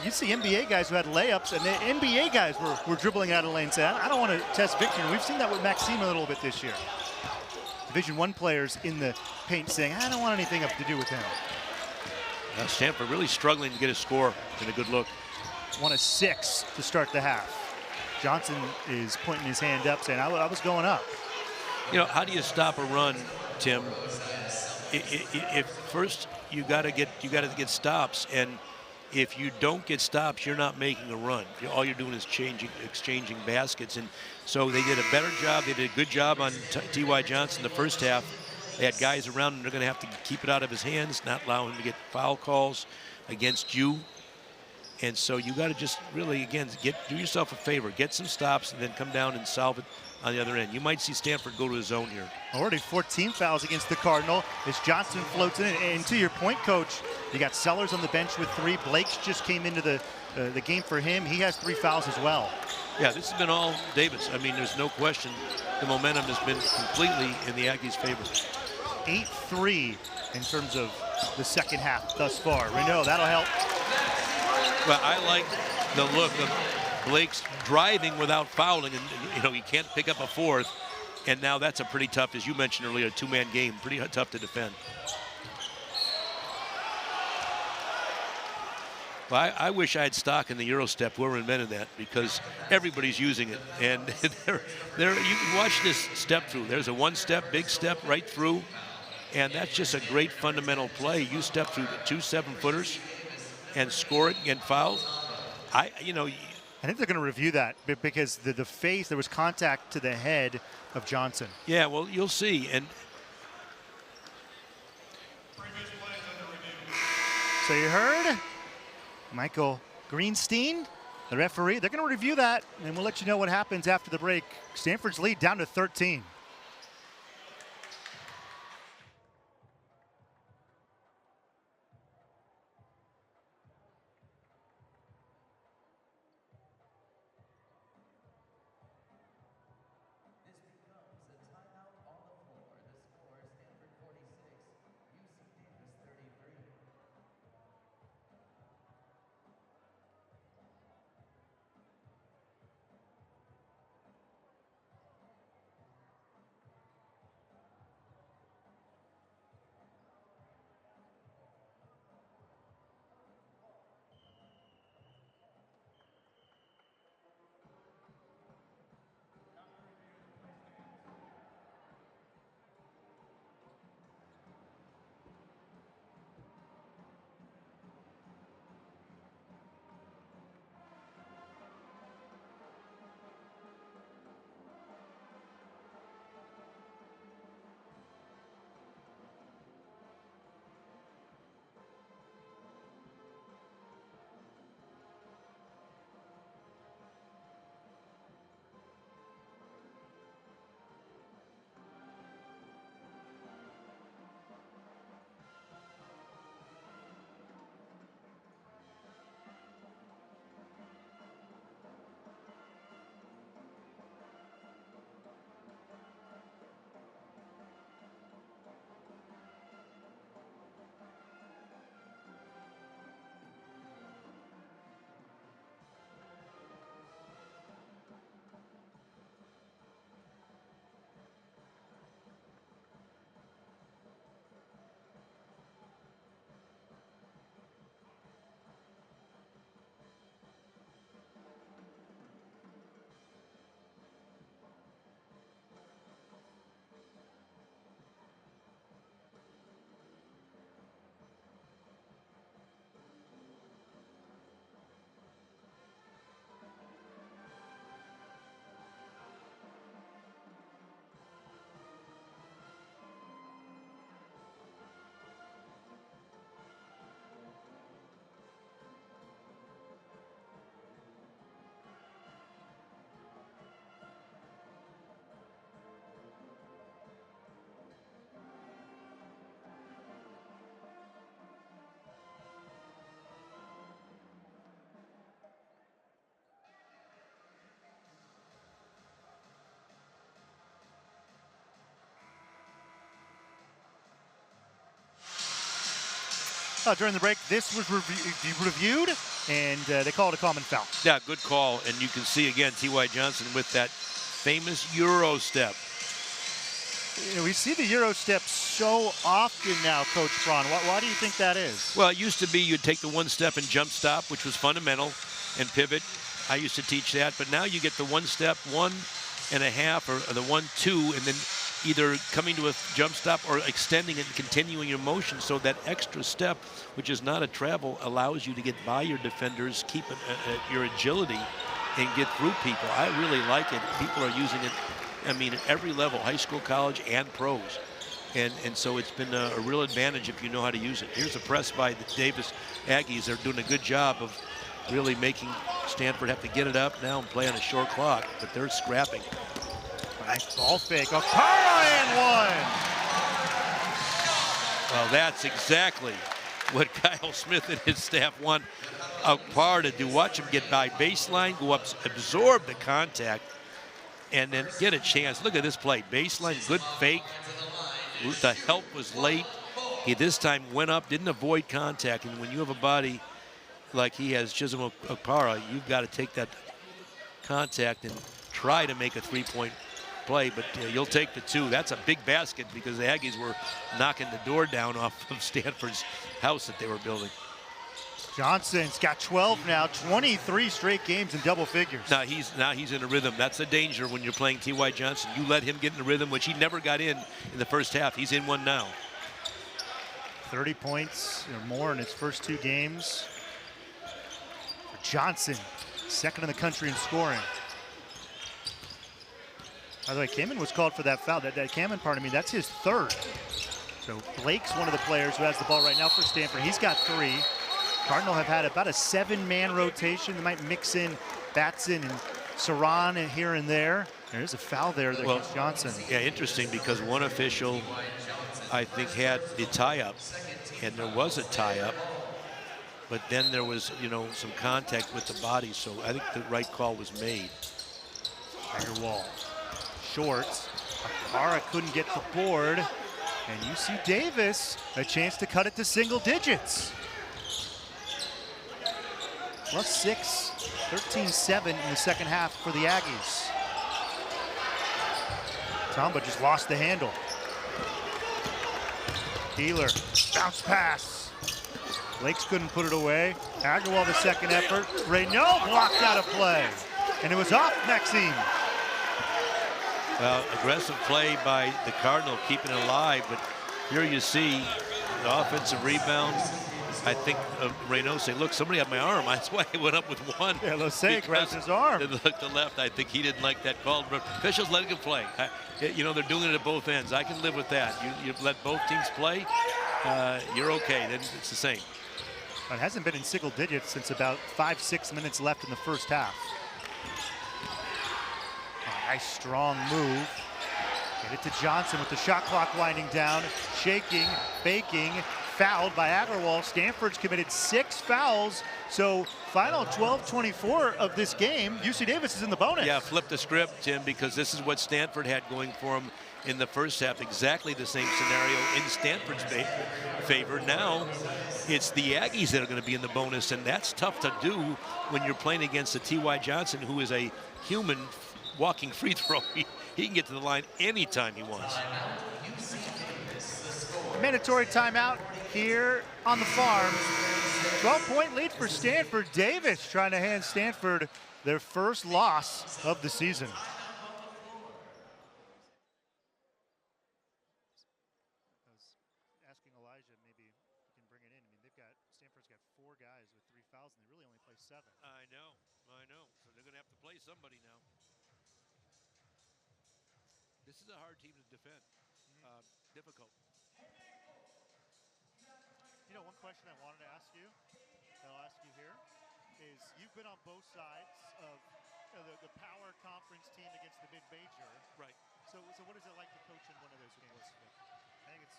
you see NBA guys who had layups, and the NBA guys were dribbling out of the lane saying, I don't want to test Victor. And we've seen that with Maxime a little bit this year. Division I players in the paint saying, I don't want anything to do with him. Now Stanford really struggling to get a score and a good look. 1 of 6 to start the half. Johnson is pointing his hand up saying, I was going up. How do you stop a run, Tim? If first you got to get stops, and if you don't get stops, you're not making a run. All you're doing is exchanging baskets. And so they did a better job. They did a good job on T.Y. Johnson the first half. They had guys around him. They're going to have to keep it out of his hands, not allow him to get foul calls against you. And so you got to just really, again, do yourself a favor. Get some stops and then come down and solve it on the other end. You might see Stanford go to his zone here. Already 14 fouls against the Cardinal as Johnson floats in. And to your point, Coach, you got Sellers on the bench with 3. Blakes just came into the game for him. He has 3 fouls as well. Yeah, this has been all Davis. I mean, there's no question the momentum has been completely in the Aggies' favor. 8-3 in terms of the second half thus far. Raynaud, that'll help. Well, I like the look of Blake's driving without fouling, and he can't pick up a 4th. And now that's a pretty tough, as you mentioned earlier, a 2-man game, pretty tough to defend. Well, I wish I had stock in the Euro step, whoever invented that, because everybody's using it. And you can watch this step through. There's a 1-step, big step right through, and that's just a great fundamental play. You step through 2 7-footers and score it and get fouled. I think they're going to review that because the face, there was contact to the head of Johnson. Yeah, well, you'll see. And so you heard Michael Greenstein, the referee. They're going to review that, and we'll let you know what happens after the break. Stanford's lead down to 13. During the break, this was reviewed, and they called a common foul. Yeah, good call. And you can see again T.Y. Johnson with that famous Euro step. You know, we see the Euro step so often now, Coach Braun. Why do you think that is? Well, it used to be you'd take the one step and jump stop, which was fundamental, and pivot. I used to teach that, but now you get the one step, 1.5, or the 1-2, and then either coming to a jump stop or extending it and continuing your motion. So that extra step, which is not a travel, allows you to get by your defenders, keep your agility, and get through people. I really like it. People are using it, I mean, at every level, high school, college, and pros. And so it's been a real advantage if you know how to use it. Here's a press by the Davis Aggies. They're doing a good job of really making Stanford have to get it up now and play on a short clock, but they're scrapping. Nice ball fake. Okpara and one. Well, that's exactly what Kyle Smith and his staff want Okpara to do. Watch him get by baseline, go up, absorb the contact, and then get a chance. Look at this play. Baseline, good fake. The help was late. He this time went up, didn't avoid contact. And when you have a body like he has, Chisholm Okpara, you've got to take that contact and try to make a three-point play. But you'll take the two. That's a big basket because the Aggies were knocking the door down off of Stanford's house that they were building. Johnson's got 12 now, 23 straight games in double figures. Now he's in a rhythm. That's the danger when you're playing T.Y. Johnson. You let him get in a rhythm, which he never got in the first half. He's in one now. 30 points or more in his first 2 games. For Johnson, second in the country in scoring. By the way, Kamen was called for that foul. That Kamen, pardon me, that's his 3rd. So Blake's one of the players who has the ball right now for Stanford. He's got 3. Cardinal have had about a 7-man rotation. They might mix in Batson and Saran and here and there. There's a foul there against Johnson. Yeah, interesting because one official, I think, had the tie-up, and there was a tie-up, but then there was, some contact with the body, so I think the right call was made. Agarwal, short. Okpara couldn't get the board, and UC Davis a chance to cut it to single digits. +6, 13-7 in the second half for the Aggies. Tamba just lost the handle. Dealer, bounce pass. Blakes couldn't put it away. Agarwal the second effort. Raynaud blocked out of play. And it was off Maxime. Well, aggressive play by the Cardinal, keeping it alive, but here you see the offensive rebound. I think Raynaud say, look, somebody had my arm. That's why he went up with one. Yeah, Losay grabbed his arm. Look to left. I think he didn't like that call. But officials letting him play. They're doing it at both ends. I can live with that. You let both teams play, you're okay. Then it's the same. It hasn't been in single digits since about 5-6 minutes left in the first half. A nice strong move. Get it to Johnson with the shot clock winding down. Shaking, faking. Fouled by Agarwal. Stanford's committed 6 fouls. So final 12-24 of this game. UC Davis is in the bonus. Yeah, flip the script, Tim, because this is what Stanford had going for them in the first half. Exactly the same scenario in Stanford's favor. Now it's the Aggies that are going to be in the bonus, and that's tough to do when you're playing against a T.Y. Johnson, who is a human walking free throw. He can get to the line anytime he wants. Mandatory timeout here on the farm. 12-point lead for Stanford. Davis trying to hand Stanford their first loss of the season. I was asking Elijah, maybe you can bring it in. I mean, Stanford's got 4 guys with 3 fouls, and they really only play 7. I know. So they're going to have to play somebody now. This is a hard team to defend. Difficult. One question I wanted to ask you, that I'll ask you here, is you've been on both sides of the power conference team against the mid-major. Right. So what is it like to coach in one of those games? I think it's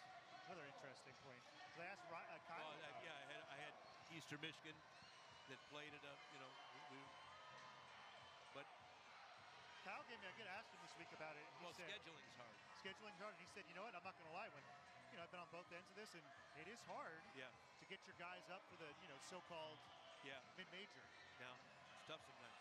another interesting point. I asked Kyle. I had Eastern Michigan that played it up, but Kyle gave me, I asked him this week about it. He said, scheduling's hard. Scheduling's hard, and he said, I'm not going to lie, when I've been on both ends of this, and it is hard to get your guys up for the so-called mid-major. Yeah, it's tough sometimes.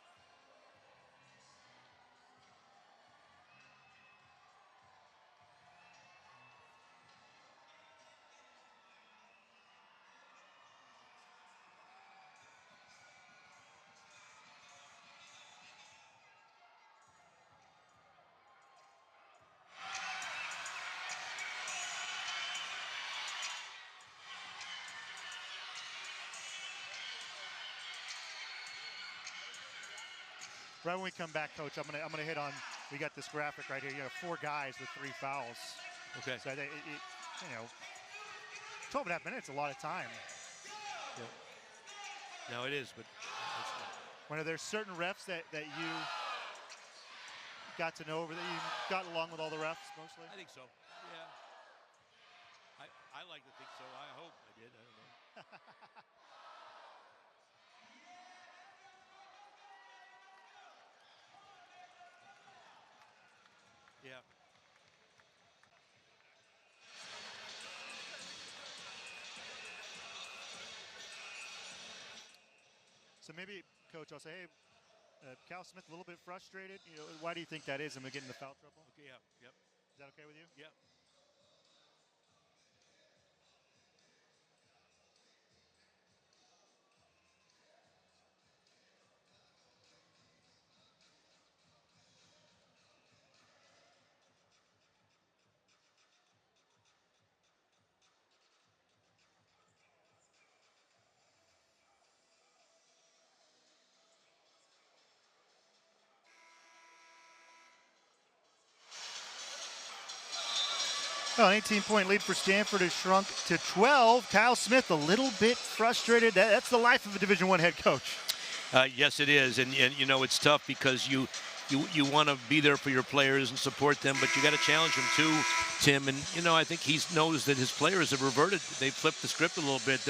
Right when we come back, Coach, I'm gonna hit on. We got this graphic right here. 4 guys with 3 fouls. Okay. So 12 and a half minutes, a lot of time. Yeah. No, it is, but when there's certain refs that you got to know over that you got along with all the refs mostly. I think so. Yeah. I like to think so. I hope I did. I don't know. Yeah. So maybe, Coach, I'll say, hey, Cal Smith a little bit frustrated. Why do you think that is? Am I getting into foul trouble? Okay, yeah, yep. Is that okay with you? Yeah. Well, an 18-point lead for Stanford has shrunk to 12. Kyle Smith a little bit frustrated. That's the life of a Division I head coach. Yes, it is, and it's tough because you want to be there for your players and support them, but you got to challenge them too, Tim. And I think he knows that his players have reverted. They flipped the script a little bit.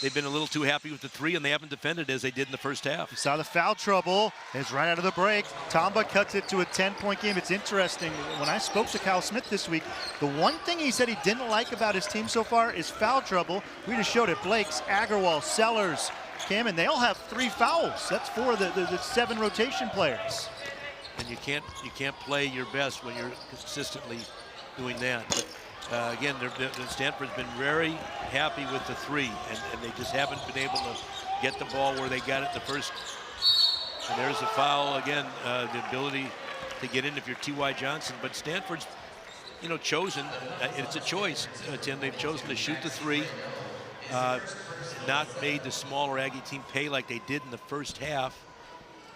They've been a little too happy with the 3, and they haven't defended as they did in the first half. You saw the foul trouble. It's right out of the break. Tamba cuts it to a 10-point game. It's interesting. When I spoke to Kyle Smith this week, the one thing he said he didn't like about his team so far is foul trouble. We just showed it. Blakes, Agarwal, Sellers, Cameron, they all have 3 fouls. That's 4 of the 7 rotation players. And you can't play your best when you're consistently doing that. But again, Stanford's been very happy with the 3, and they just haven't been able to get the ball where they got it the first. And there's a foul again, the ability to get in if you're T.Y. Johnson. But Stanford's, chosen. It's a choice, Tim. They've chosen to shoot the 3, not made the smaller Aggie team pay like they did in the first half.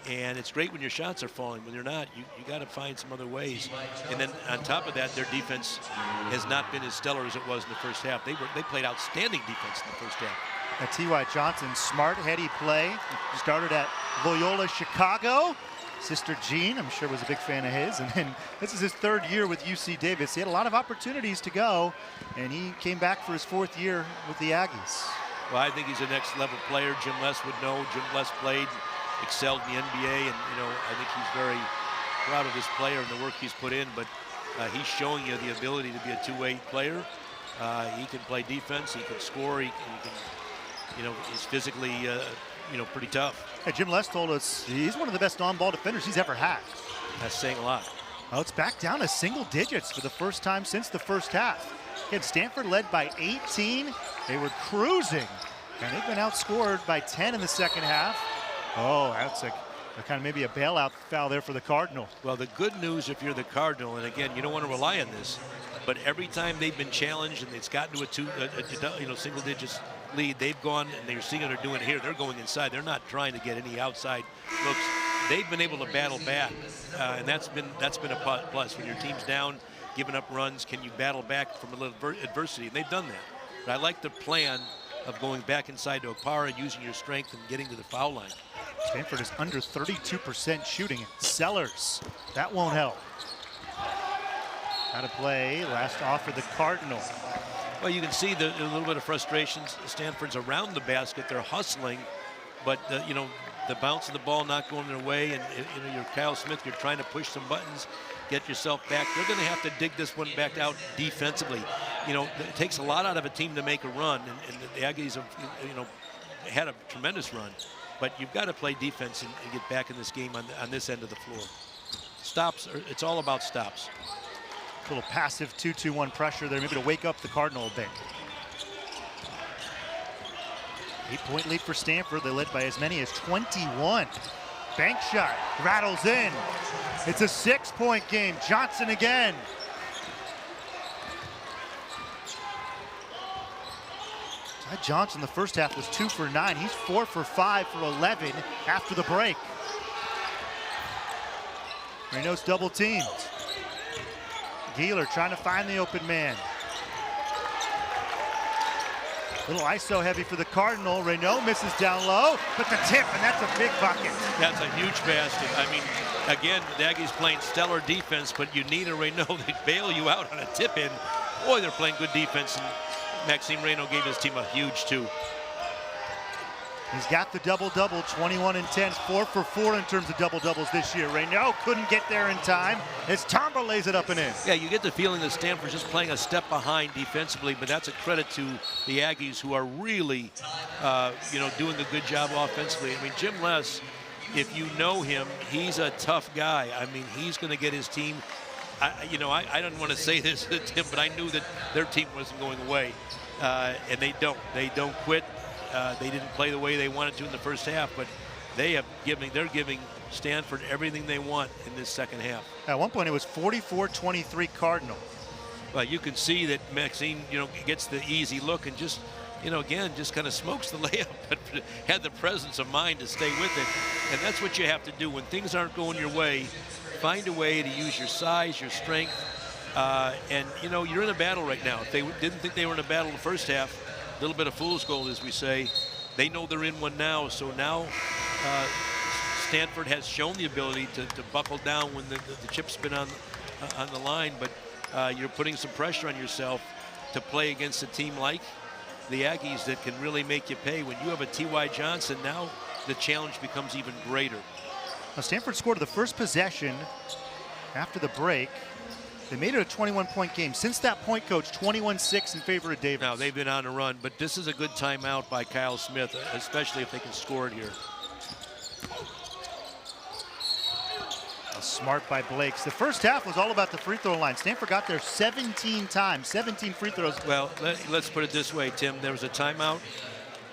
And it's great when your shots are falling. When they're not, you got to find some other ways. And then on top of that, their defense has not been as stellar as it was in the first half. They played outstanding defense in the first half. Now, T.Y. Johnson, smart, heady play. Started at Loyola Chicago. Sister Jean, I'm sure, was a big fan of his. And then this is his 3rd year with UC Davis. He had a lot of opportunities to go, and he came back for his 4th year with the Aggies. Well, I think he's a next-level player. Jim Les would know. Jim Les played, excelled in the NBA, and I think he's very proud of his player and the work he's put in. But he's showing you the ability to be a two-way player. He can play defense. He can score. He can, he's physically, pretty tough. Hey, Jim Les told us he's one of the best on-ball defenders he's ever had. That's saying a lot. Well, it's back down to single digits for the first time since the first half. Again, Stanford led by 18. They were cruising, and they've been outscored by 10 in the second half. Oh, that's a kind of maybe a bailout foul there for the Cardinal. Well, the good news if you're the Cardinal, and again, you don't want to rely on this, but every time they've been challenged and it's gotten to a single digits lead, they've gone, and you're seeing what they're doing here. They're going inside. They're not trying to get any outside looks. They've been able to battle back, and that's been a plus. When your team's down, giving up runs, can you battle back from a little adversity? And they've done that. But I like the plan of going back inside to Opara, using your strength and getting to the foul line. Stanford is under 32% shooting. Sellers, that won't help. How to play, last off for the Cardinal. Well, you can see a little bit of frustration. Stanford's around the basket. They're hustling, but the bounce of the ball not going their way, and you're Kyle Smith. You're trying to push some buttons, get yourself back. They're going to have to dig this one back out defensively. it takes a lot out of a team to make a run, and the Aggies have, had a tremendous run. But you've got to play defense and get back in this game on this end of the floor. Stops, it's all about stops. A little passive 2-2-1 pressure there, maybe to wake up the Cardinal a bit. 8-point lead for Stanford. They led by as many as 21. Bank shot, rattles in. It's a 6-point game. Johnson again. Ty Johnson, the first half was 2 for 9. He's 4 for 5 for 11 after the break. Raynaud's double teamed. Gieler trying to find the open man. Little ISO heavy for the Cardinal. Raynaud misses down low, but the tip, and that's a big bucket. That's a huge basket. I mean, again, the Aggies playing stellar defense, but you need a Raynaud to bail you out on a tip in. Boy, they're playing good defense, and Maxime Raynaud gave his team a huge 2. He's got the double-double, 21 and 10, 4 for 4 in terms of double-doubles this year. Raynaud couldn't get there in time as Tomba lays it up and in. Yeah, you get the feeling that Stanford's just playing a step behind defensively, but that's a credit to the Aggies, who are really, doing a good job offensively. I mean, Jim Les, if you know him, he's a tough guy. I mean, he's going to get his team. I didn't want to say this to Tim, but I knew that their team wasn't going away, and they don't. They don't quit. They didn't play the way they wanted to in the first half, but they're giving Stanford everything they want in this second half. At one point, it was 44-23 Cardinal. Well, you can see that Maxime, gets the easy look and just, again, just kind of smokes the layup, but had the presence of mind to stay with it. And that's what you have to do when things aren't going your way. Find a way to use your size, your strength, and you're in a battle right now. If they didn't think they were in a battle the first half, a little bit of fool's gold, as we say. They know they're in one now, so now Stanford has shown the ability to buckle down when the chip's been on the line, but you're putting some pressure on yourself to play against a team like the Aggies that can really make you pay. When you have a T.Y. Johnson, now the challenge becomes even greater. Now Stanford scored the first possession after the break. They made it a 21-point game. Since that point, Coach, 21-6 in favor of Davis. Now, they've been on a run, but this is a good timeout by Kyle Smith, especially if they can score it here. Smart by Blakes. The first half was all about the free throw line. Stanford got there 17 times, 17 free throws. Well, let's put it this way, Tim. There was a timeout,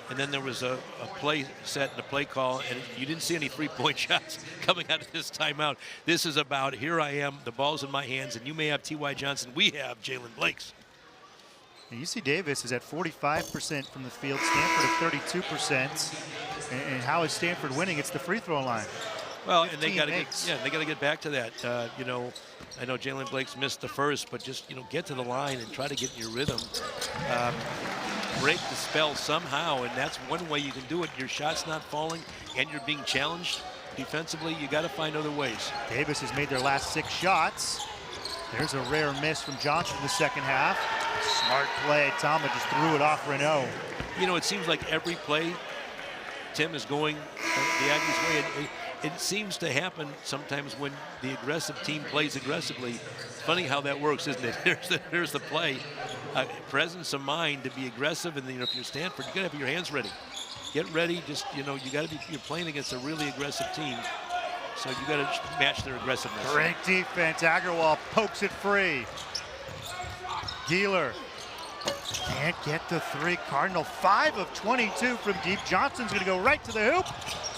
and then there was a play set and a play call, and you didn't see any three-point shots coming out of this timeout. This is about, here I am, the ball's in my hands, and you may have T.Y. Johnson. We have Jaylen Blakes. And UC Davis is at 45% from the field, Stanford at 32%. And how is Stanford winning? It's the free throw line. Well, and they got to get back to that. I know Jaylen Blakes missed the first, but just get to the line and try to get in your rhythm. Break the spell somehow, and that's one way you can do it. Your shot's not falling, and you're being challenged defensively. You got to find other ways. Davis has made their last 6 shots. There's a rare miss from Johnson in the second half. Smart play. Tama just threw it off Raynaud. It seems like every play, Tim, is going the Aggies' way. It seems to happen sometimes when the aggressive team plays aggressively. It's funny how that works, isn't it? Here's the play. Presence of mind to be aggressive, and if you're Stanford, you got to have your hands ready. Get ready. Just you got to be. You're playing against a really aggressive team, so you got to match their aggressiveness. Great defense. Agarwal pokes it free. Gieler can't get the 3. Cardinal 5 of 22 from deep. Johnson's going to go right to the hoop.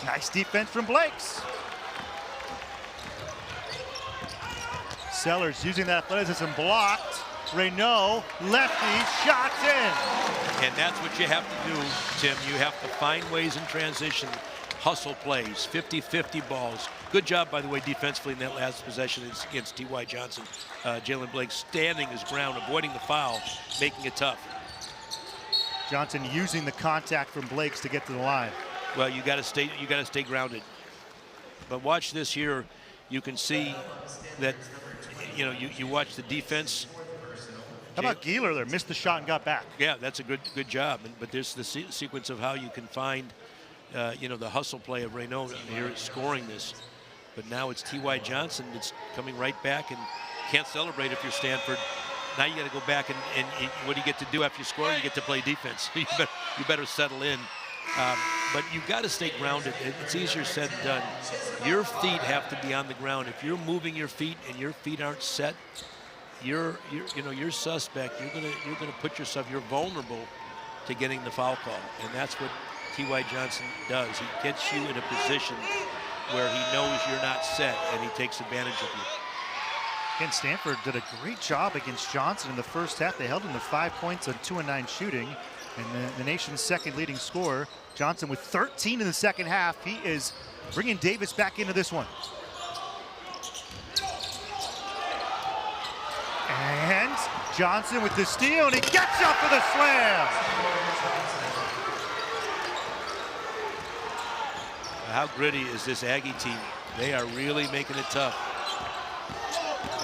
Nice defense from Blakes. Sellers using that athleticism, blocked. Raynaud, lefty, shots in. And that's what you have to do, Tim. You have to find ways in transition, hustle plays, 50-50 balls. Good job, by the way, defensively in that last possession against T.Y. Johnson. Jaylen Blakes standing his ground, avoiding the foul, making it tough. Johnson using the contact from Blakes to get to the line. Well, you got to stay grounded. But watch this here. You can see that you watch the defense. How about Gieler there? Missed the shot and got back. Yeah, that's a good job. But there's the sequence of how you can find, the hustle play of Raynaud here scoring this. But now it's T.Y. Johnson that's coming right back and can't celebrate if you're Stanford. now you got to go back and what do you get to do after you score? You get to play defense. You better settle in. But you got to stay grounded. It's easier said than done. Your feet have to be on the ground. If you're moving your feet and your feet aren't set, you're suspect. You're gonna put yourself. You're vulnerable to getting the foul call, and that's what T.Y. Johnson does. He gets you in a position where he knows you're not set, and he takes advantage of you. Again, Stanford did a great job against Johnson in the first half. They held him to 5 points on 2 of 9 shooting, and the nation's second leading scorer. Johnson with 13 in the second half. He is bringing Davis back into this one. And Johnson with the steal, and he gets up for the slam. How gritty is this Aggie team? They are really making it tough.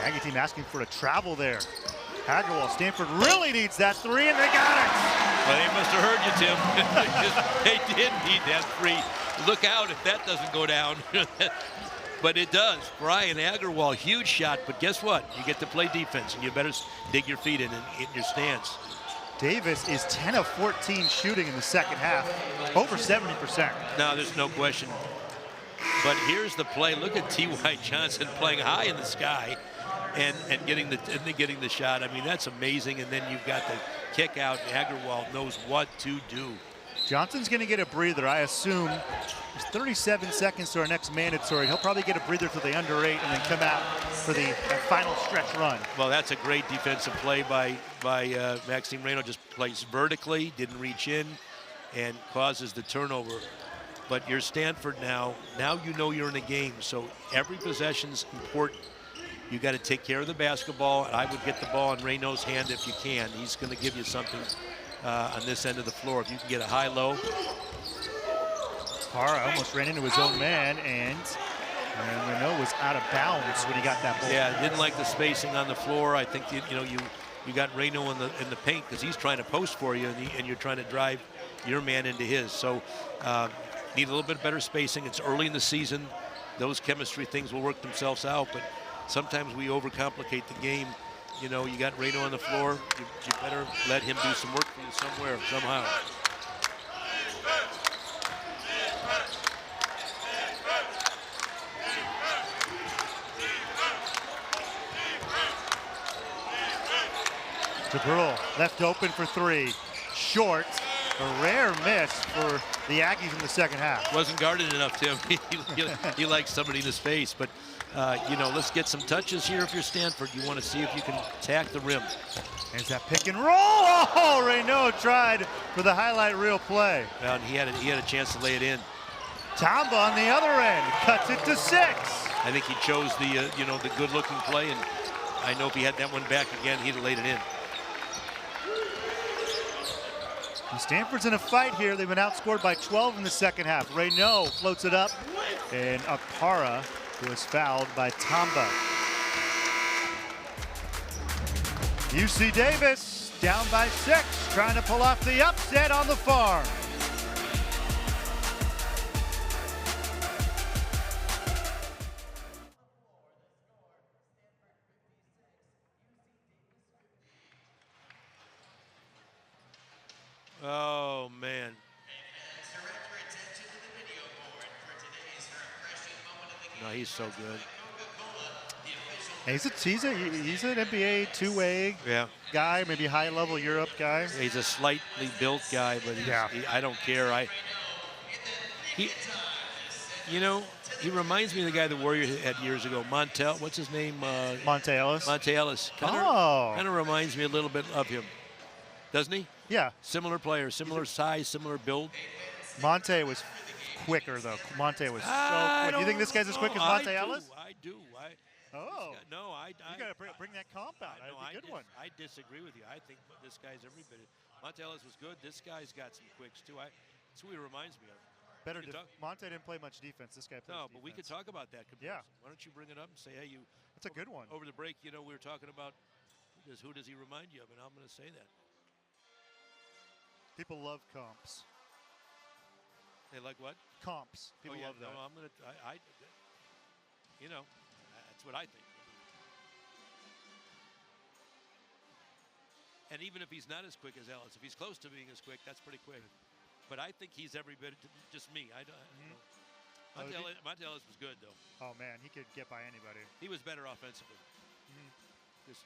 Aggie team asking for a travel there. Agarwal, Stanford really needs that three, and they got it. Well, they must have heard you, Tim. They did need that three. Look out if that doesn't go down. But it does. Brian Agarwal, huge shot, but guess what? You get to play defense, and you better dig your feet in your stance. Davis is 10 of 14 shooting in the second half, over 70%. No, there's no question. But here's the play. Look at T.Y. Johnson playing high in the sky and getting the shot. I mean, that's amazing. And then you've got the kick out. Agarwal knows what to do. Johnson's going to get a breather, I assume. There's 37 seconds to our next mandatory. He'll probably get a breather till the under 8 and then come out for the final stretch run. Well, that's a great defensive play by Maxime Raynaud. Just plays vertically, didn't reach in, and causes the turnover. But you're Stanford now. Now you know you're in a game, so every possession's important. You got to take care of the basketball, and I would get the ball in Raynaud's hand if you can. He's going to give you something on this end of the floor. If you can get a high-low. Parra almost ran into his own man, and Raynaud was out of bounds when he got that ball. Yeah, didn't like the spacing on the floor. I think you got Raynaud in the paint because he's trying to post for you, and you're trying to drive your man into his. So need a little bit better spacing. It's early in the season. Those chemistry things will work themselves out, but sometimes we overcomplicate the game. You know, you got Raynaud on the floor. You better let him do some work for you somewhere, somehow. DeBrule left open for three. Short. A rare miss for the Aggies in the second half. Wasn't guarded enough, Tim. He likes somebody in his face, but let's get some touches here if you're Stanford. You want to see if you can attack the rim. There's that pick and roll. Oh, Raynaud tried for the highlight reel play. Well, and he had a chance to lay it in. Tamba on the other end cuts it to 6. I think he chose the good-looking play, and I know if he had that one back again, he'd have laid it in. And Stanford's in a fight here. They've been outscored by 12 in the second half. Raynaud floats it up, and Parra was fouled by Tamba. UC Davis down by 6, trying to pull off the upset on the farm. Oh, man. No, he's so good. He's an NBA two-way guy, maybe high-level Europe guy. He's a slightly built guy, but I don't care. He reminds me of the guy the Warriors had years ago. What's his name? Monte Ellis. Monte Ellis. Kind of reminds me a little bit of him, doesn't he? Yeah. Similar player, similar size, similar build. Monte was quicker, though. Monte was so quick. You think this guy's as quick as Monte Ellis? I do. You got to bring that comp out. That'd be a good one. I disagree with you. I think this guy's every bit. Monte Ellis was good. This guy's got some quicks, too. That's who he reminds me of. Monte didn't play much defense. This guy plays defense. But we could talk about that comparison. Yeah. Why don't you bring it up and say, hey, That's a good one. Over the break, we were talking about who does he remind you of, and I'm going to say that. People love comps. They like what? Comps. People love that. No, I'm going to, that's what I think. And even if he's not as quick as Ellis, if he's close to being as quick, that's pretty quick. But I think he's every bit, just me. I don't know. Monte Ellis was good, though. Oh, man, he could get by anybody. He was better offensively. Just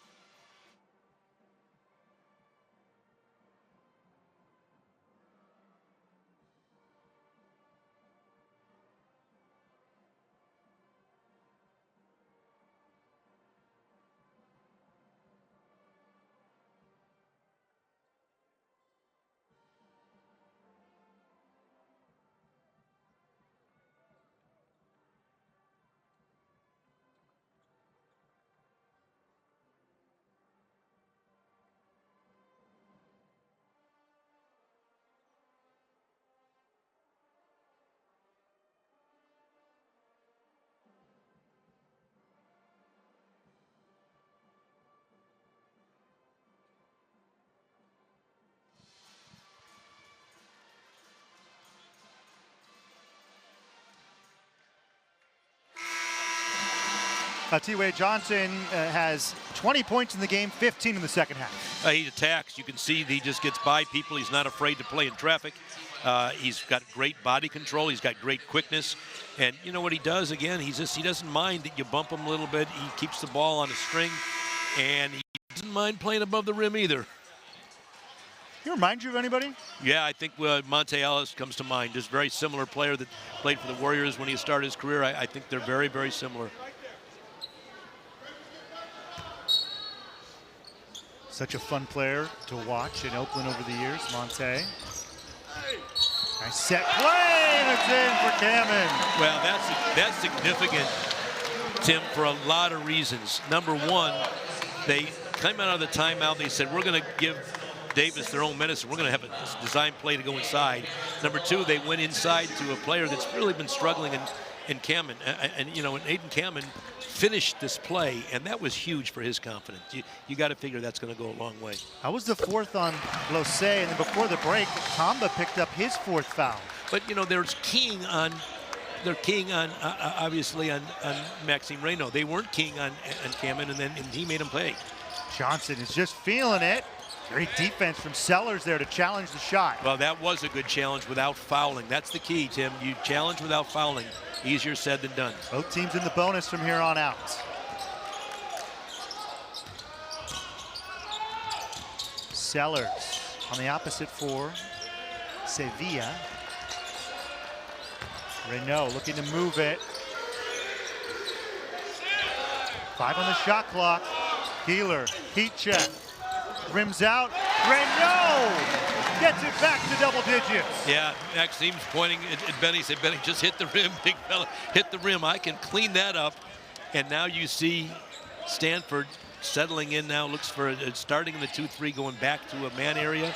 T-Way Johnson has 20 points in the game, 15 in the second half. he attacks. You can see he just gets by people. He's not afraid to play in traffic. He's got great body control. He's got great quickness. And you know what he does, again, he doesn't mind that you bump him a little bit. He keeps the ball on a string, and he doesn't mind playing above the rim either. He remind you of anybody? Yeah, I think Monte Ellis comes to mind. Just very similar player that played for the Warriors when he started his career. I think they're very, very similar. Such a fun player to watch in Oakland over the years, Monte. Nice set play, and it's in for Kamen. Well, that's significant, Tim, for a lot of reasons. Number one, they came out of the timeout. They said, we're going to give Davis their own medicine. We're going to have a design play to go inside. Number two, they went inside to a player that's really been struggling in Kamen. And you know, and Aiden Kamen finished this play, and that was huge for his confidence. You got to figure that's going to go a long way. I was the fourth on Blose, and then before the break, Tamba picked up his fourth foul. But you know, they're keying on obviously on Maxime Raynaud. They weren't keying on Kamen, and he made him play. Johnson is just feeling it. Great defense from Sellers there to challenge the shot. Well, that was a good challenge without fouling. That's the key, Tim. You challenge without fouling. Easier said than done. Both teams in the bonus from here on out. Sellers on the opposite for Sevilla. Raynaud looking to move it. 5 on the shot clock. Keeler, heat check. Rims out. Raynaud gets it back to double digits. Yeah, Maxime's pointing at Benny. Said, Benny, just hit the rim, big fella. Hit the rim. I can clean that up. And now you see Stanford settling in now. Looks for starting in the 2-3, going back to a man area.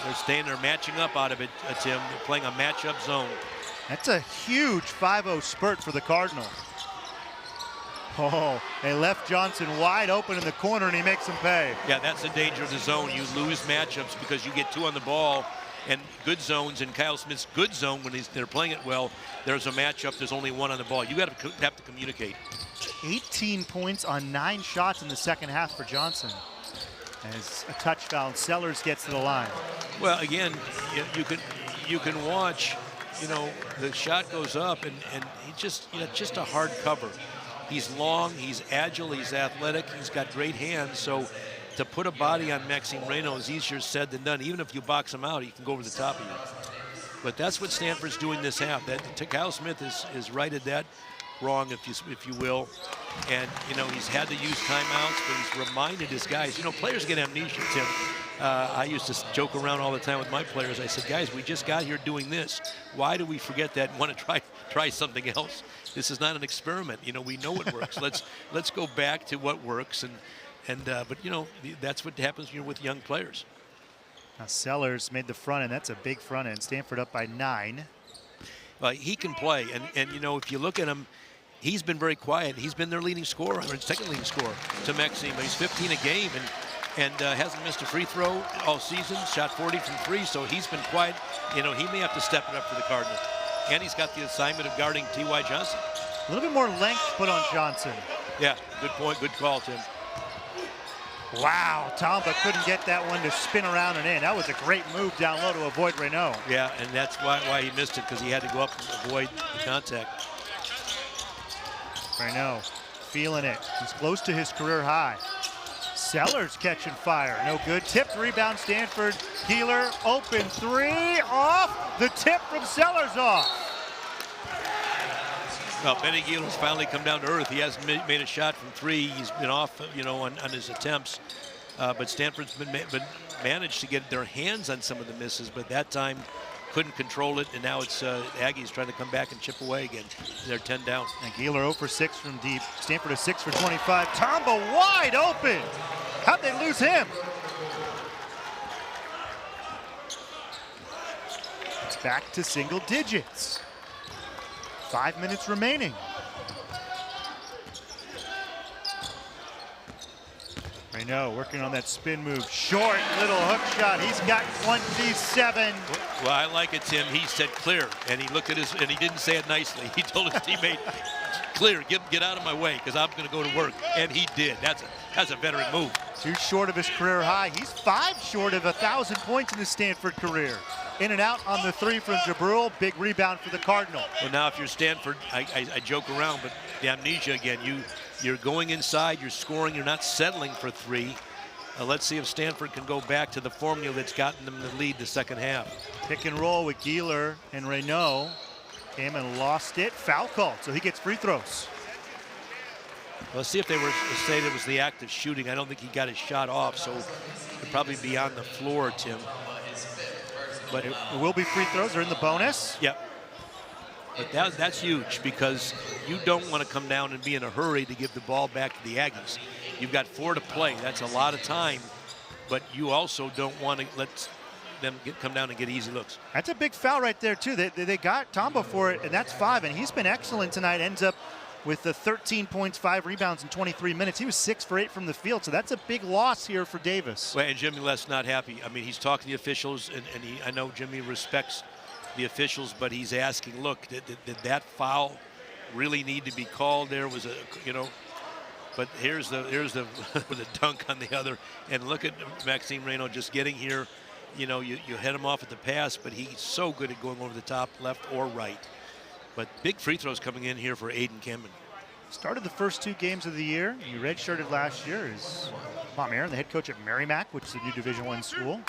They're staying there, matching up out of it, Tim. They're playing a matchup zone. That's a huge 5-0 spurt for the Cardinal. Oh, they left Johnson wide open in the corner, and he makes him pay. Yeah, that's the danger of the zone. You lose matchups because you get 2 on the ball, and good zones, and Kyle Smith's good zone when they're playing it well, there's a matchup, there's only 1 on the ball. You have to communicate. 18 points on 9 shots in the second half for Johnson. As a touch foul, Sellers gets to the line. Well, again, you can watch, you know, the shot goes up, and he just a hard cover. He's long, he's agile, he's athletic, he's got great hands. So to put a body on Maxime Raynaud is easier said than done. Even if you box him out, he can go over the top of you. But that's what Stanford's doing this half. Kyle Smith is righted that wrong, if you will. And, you know, he's had to use timeouts, but he's reminded his guys. You know, players get amnesia, Tim. I used to joke around all the time with my players. I said, guys, we just got here doing this. Why do we forget that and want to try something else? This is not an experiment. You know, we know it works. Let's go back to what works. But you know, that's what happens when you're with young players. Now Sellers made the front end. That's a big front end. Stanford up by 9. He can play, and you know, if you look at him, he's been very quiet. He's been their leading scorer, or second leading scorer to Maxime. He's 15 a game, and hasn't missed a free throw all season. Shot 40 from 3, so he's been quiet. You know, he may have to step it up for the Cardinals. And he's got the assignment of guarding T.Y. Johnson. A little bit more length put on Johnson. Yeah, good point, good call, Tim. Wow, Tomba couldn't get that one to spin around and in. That was a great move down low to avoid Raynaud. Yeah, and that's why he missed it, because he had to go up and avoid the contact. Raynaud feeling it. He's close to his career high. Sellers catching fire. No good. Tipped rebound, Stanford. Keeler, open three. Off. The tip from Sellers off. Well, Benny Keeler's finally come down to earth. He hasn't made a shot from three. He's been off, on his attempts. But Stanford's been managed to get their hands on some of the misses, but that time couldn't control it, and now it's Aggies trying to come back and chip away again. They're 10 down. And Keeler 0 for 6 from deep. Stanford is 6 for 25. Tomba wide open. How'd they lose him? It's back to single digits. 5 minutes remaining. Raynaud working on that spin move. Short little hook shot. He's got 27. Well, I like it, Tim. He said clear, and he looked at and he didn't say it nicely. He told his teammate, clear, get out of my way, because I'm going to go to work. And he did. That's a veteran move. 2 short of his career high. He's 5 short of 1,000 points in his Stanford career. In and out on the 3 from Jabril. Big rebound for the Cardinal. Well, now if you're Stanford, I joke around, but the amnesia again. You're going inside, you're scoring, you're not settling for 3. Let's see if Stanford can go back to the formula that's gotten them the lead the second half. Pick and roll with Keeler and Raynaud. Came and lost it. Foul called, so he gets free throws. Let's see if they were to say that it was the act of shooting. I don't think he got his shot off, so it'd probably be on the floor, Tim. But it will be free throws. They're in the bonus. Yep. But that's huge, because you don't want to come down and be in a hurry to give the ball back to the Aggies. You've got 4 to play. That's a lot of time, but you also don't want to let them come down and get easy looks. That's a big foul right there, too. They got Tomba for it, and that's 5, and he's been excellent tonight. Ends up with the 13 points, 5 rebounds in 23 minutes. He was 6 for 8 from the field, so that's a big loss here for Davis. Well, and Jimmy Left's not happy. I mean, he's talking to the officials, and I know Jimmy respects the officials, but he's asking, look, did that foul really need to be called? There was but here's the the dunk on the other, and look at Maxime Raynaud just getting here. You head him off at the pass, but he's so good at going over the top, left or right. But big free throws coming in here for Aiden Kemman. Started the first 2 games of the year. He redshirted last year. Is Bob Aaron, the head coach at Merrimack, which is a new Division I school.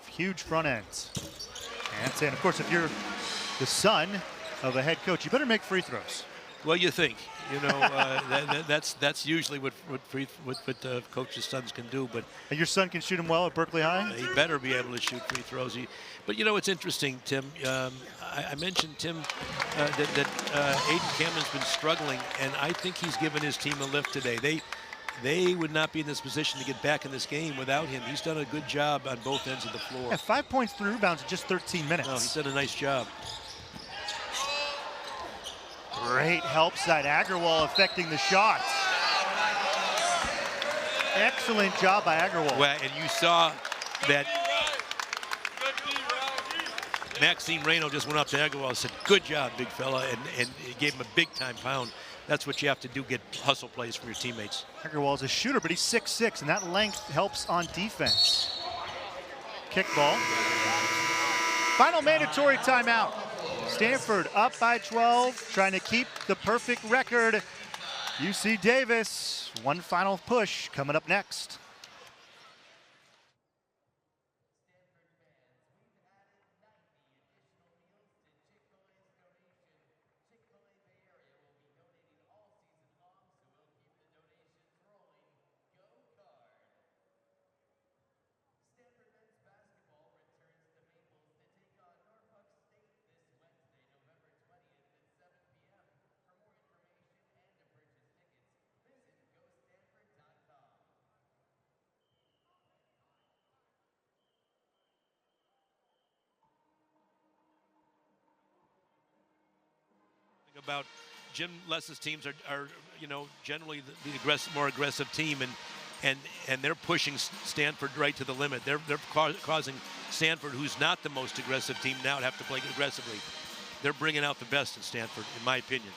Huge front ends. And of course, if you're the son of a head coach, you better make free throws. Well, you think, that's usually what coaches' sons can do. But and your son can shoot them well at Berkeley High. He better be able to shoot free throws. But it's interesting, Tim. I mentioned, Tim, that Aiden Cameron's been struggling, and I think he's given his team a lift today. They would not be in this position to get back in this game without him. He's done a good job on both ends of the floor. Yeah, 5 points, 3 rebounds in just 13 minutes. No, he's done a nice job. Great help side. Agarwal affecting the shots. Excellent job by Agarwal. Well, and you saw that Maxime Raynaud just went up to Agarwal and said, good job, big fella, and he gave him a big-time pound. That's what you have to do, get hustle plays from your teammates. Agarwal's a shooter, but he's 6'6", and that length helps on defense. Kickball. Final mandatory timeout. Stanford up by 12, trying to keep the perfect record. UC Davis, one final push coming up next. About Jim Less's teams are generally the more aggressive team, and they're pushing Stanford right to the limit. They're causing Stanford, who's not the most aggressive team, now to have to play aggressively. They're bringing out the best in Stanford, in my opinion.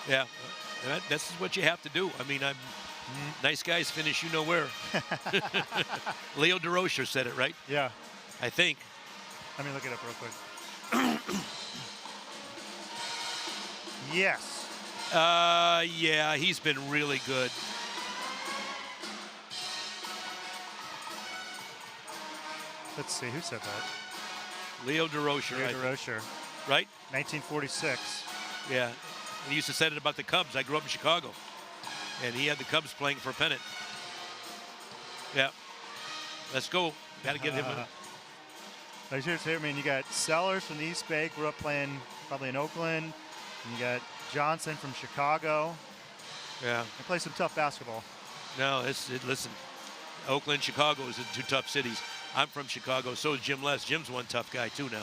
Yeah, this is what you have to do. I mean, nice guys finish you know where. Leo DeRocher said it, right? Yeah. I think. Let me look it up real quick. Yes. Yeah, he's been really good. Let's see, who said that? Leo DeRocher. Leo DeRocher, Right? 1946. Yeah. He used to say it about the Cubs. I grew up in Chicago, and he had the Cubs playing for a pennant. Yeah. Let's go. Got to get him. I mean, you got Sellers from the East Bay, grew up playing probably in Oakland. And you got Johnson from Chicago. Yeah. They play some tough basketball. No, listen, Oakland, Chicago is the two tough cities. I'm from Chicago, so is Jim Les. Jim's one tough guy too now.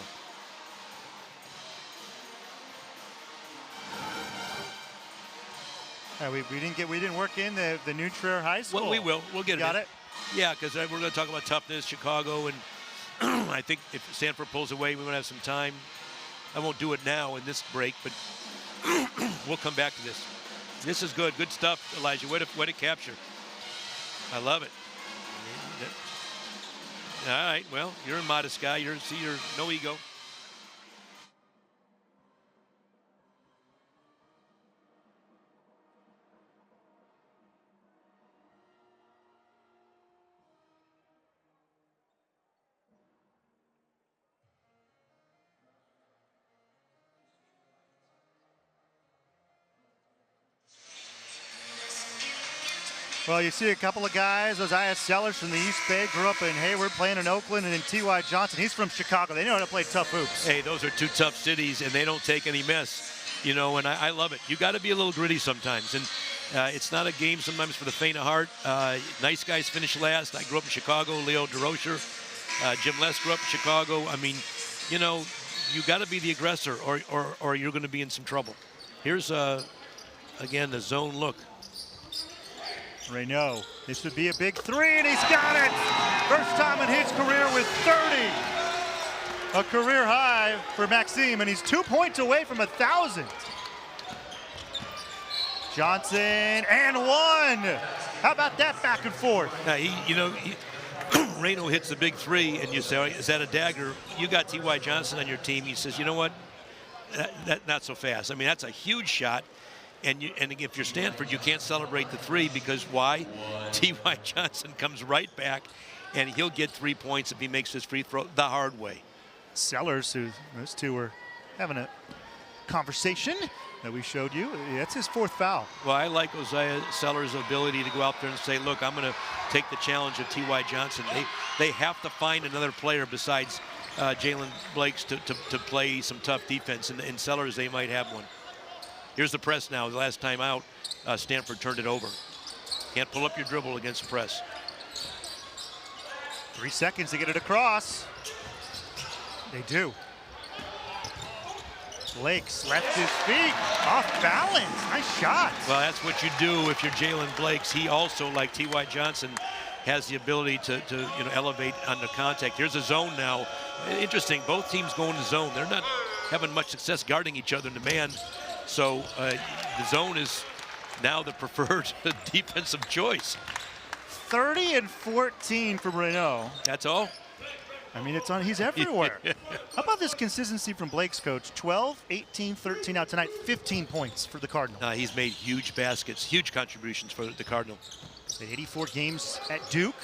We didn't work in the New Trier High School. Well, we will. We'll get Got it. it? Yeah, because we're going to talk about toughness, Chicago, and I think if Stanford pulls away, we might have some time. I won't do it now in this break, but we'll come back to this. This is good. Good stuff, Elijah. Way to capture. I love it. All right. Well, you're a modest guy. You're no ego. Well, you see a couple of guys. Isaiah Sellers from the East Bay, grew up in Hayward, playing in Oakland, and then T.Y. Johnson. He's from Chicago. They know how to play tough hoops. Hey, those are two tough cities, and they don't take any mess. You know, and I love it. You got to be a little gritty sometimes, and it's not a game sometimes for the faint of heart. Nice guys finish last. I grew up in Chicago. Leo DeRocher, Jim Les grew up in Chicago. I mean, you know, you got to be the aggressor, or you're going to be in some trouble. Here's again the zone look. Raynaud, this would be a big three, and he's got it! First time in his career with 30. A career high for Maxime, and he's 2 points away from 1,000. Johnson, and one! How about that back and forth? Now, Raynaud hits the big three, and you say, is that a dagger? You got T.Y. Johnson on your team. He says, you know what? Not so fast. I mean, that's a huge shot. And if you're Stanford, you can't celebrate the three because why? T.Y. Johnson comes right back, and he'll get 3 points if he makes his free throw the hard way. Sellers, who those two were having a conversation that we showed you. That's his fourth foul. Well, I like Isaiah Sellers' ability to go out there and say, look, I'm going to take the challenge of T.Y. Johnson. They have to find another player besides Jaylen Blakes to play some tough defense. And in Sellers, they might have one. Here's the press now. The last time out, Stanford turned it over. Can't pull up your dribble against press. 3 seconds to get it across. They do. Blakes left his feet, off balance. Nice shot. Well, that's what you do if you're Jaylen Blakes. He also, like T.Y. Johnson, has the ability to elevate under contact. Here's a zone now. Interesting. Both teams going to zone. They're not having much success guarding each other in the man. So the zone is now the preferred defensive choice. 30 and 14 from Raynaud. That's all? I mean, he's everywhere. How about this consistency from Blake's coach? 12, 18, 13 now tonight, 15 points for the Cardinal. He's made huge baskets, huge contributions for the Cardinal. 84 games at Duke.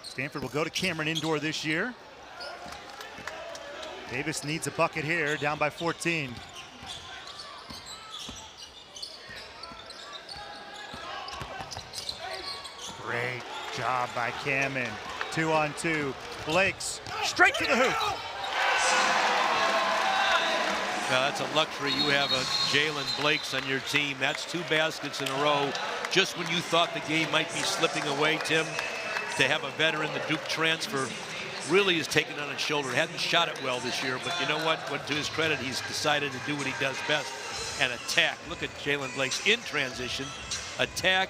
Stanford will go to Cameron Indoor this year. Davis needs a bucket here, down by 14. Great job by Cameron. 2-on-2. Blakes straight to the hoop. Now that's a luxury. You have a Jaylen Blakes on your team. That's 2 baskets in a row. Just when you thought the game might be slipping away, Tim, to have a veteran, the Duke transfer, really is taken on his shoulder. Hadn't shot it well this year, but you know what? To his credit, he's decided to do what he does best and attack. Look at Jaylen Blakes in transition, attack,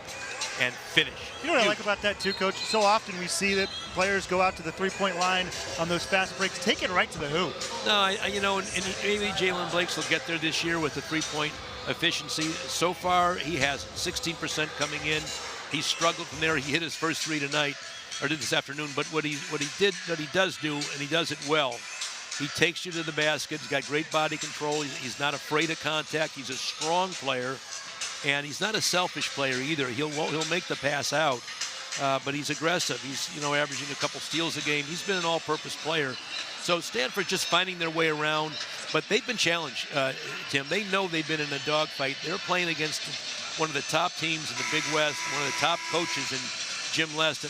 and finish. You know what I like about that too, Coach? So often we see that players go out to the three-point line on those fast breaks, take it right to the hoop. No, you know, and maybe Jaylen Blakes will get there this year with the three-point efficiency. So far, he has 16% coming in. He struggled from there. He hit his first three tonight, or did this afternoon. But what he does do, and he does it well, he takes you to the basket. He's got great body control. He's not afraid of contact. He's a strong player. And he's not a selfish player either. He'll make the pass out, but he's aggressive. He's, you know, averaging a couple steals a game. He's been an all-purpose player. So Stanford just finding their way around, but they've been challenged, Tim. They know they've been in a dogfight. They're playing against one of the top teams in the Big West, one of the top coaches in Jim Lest,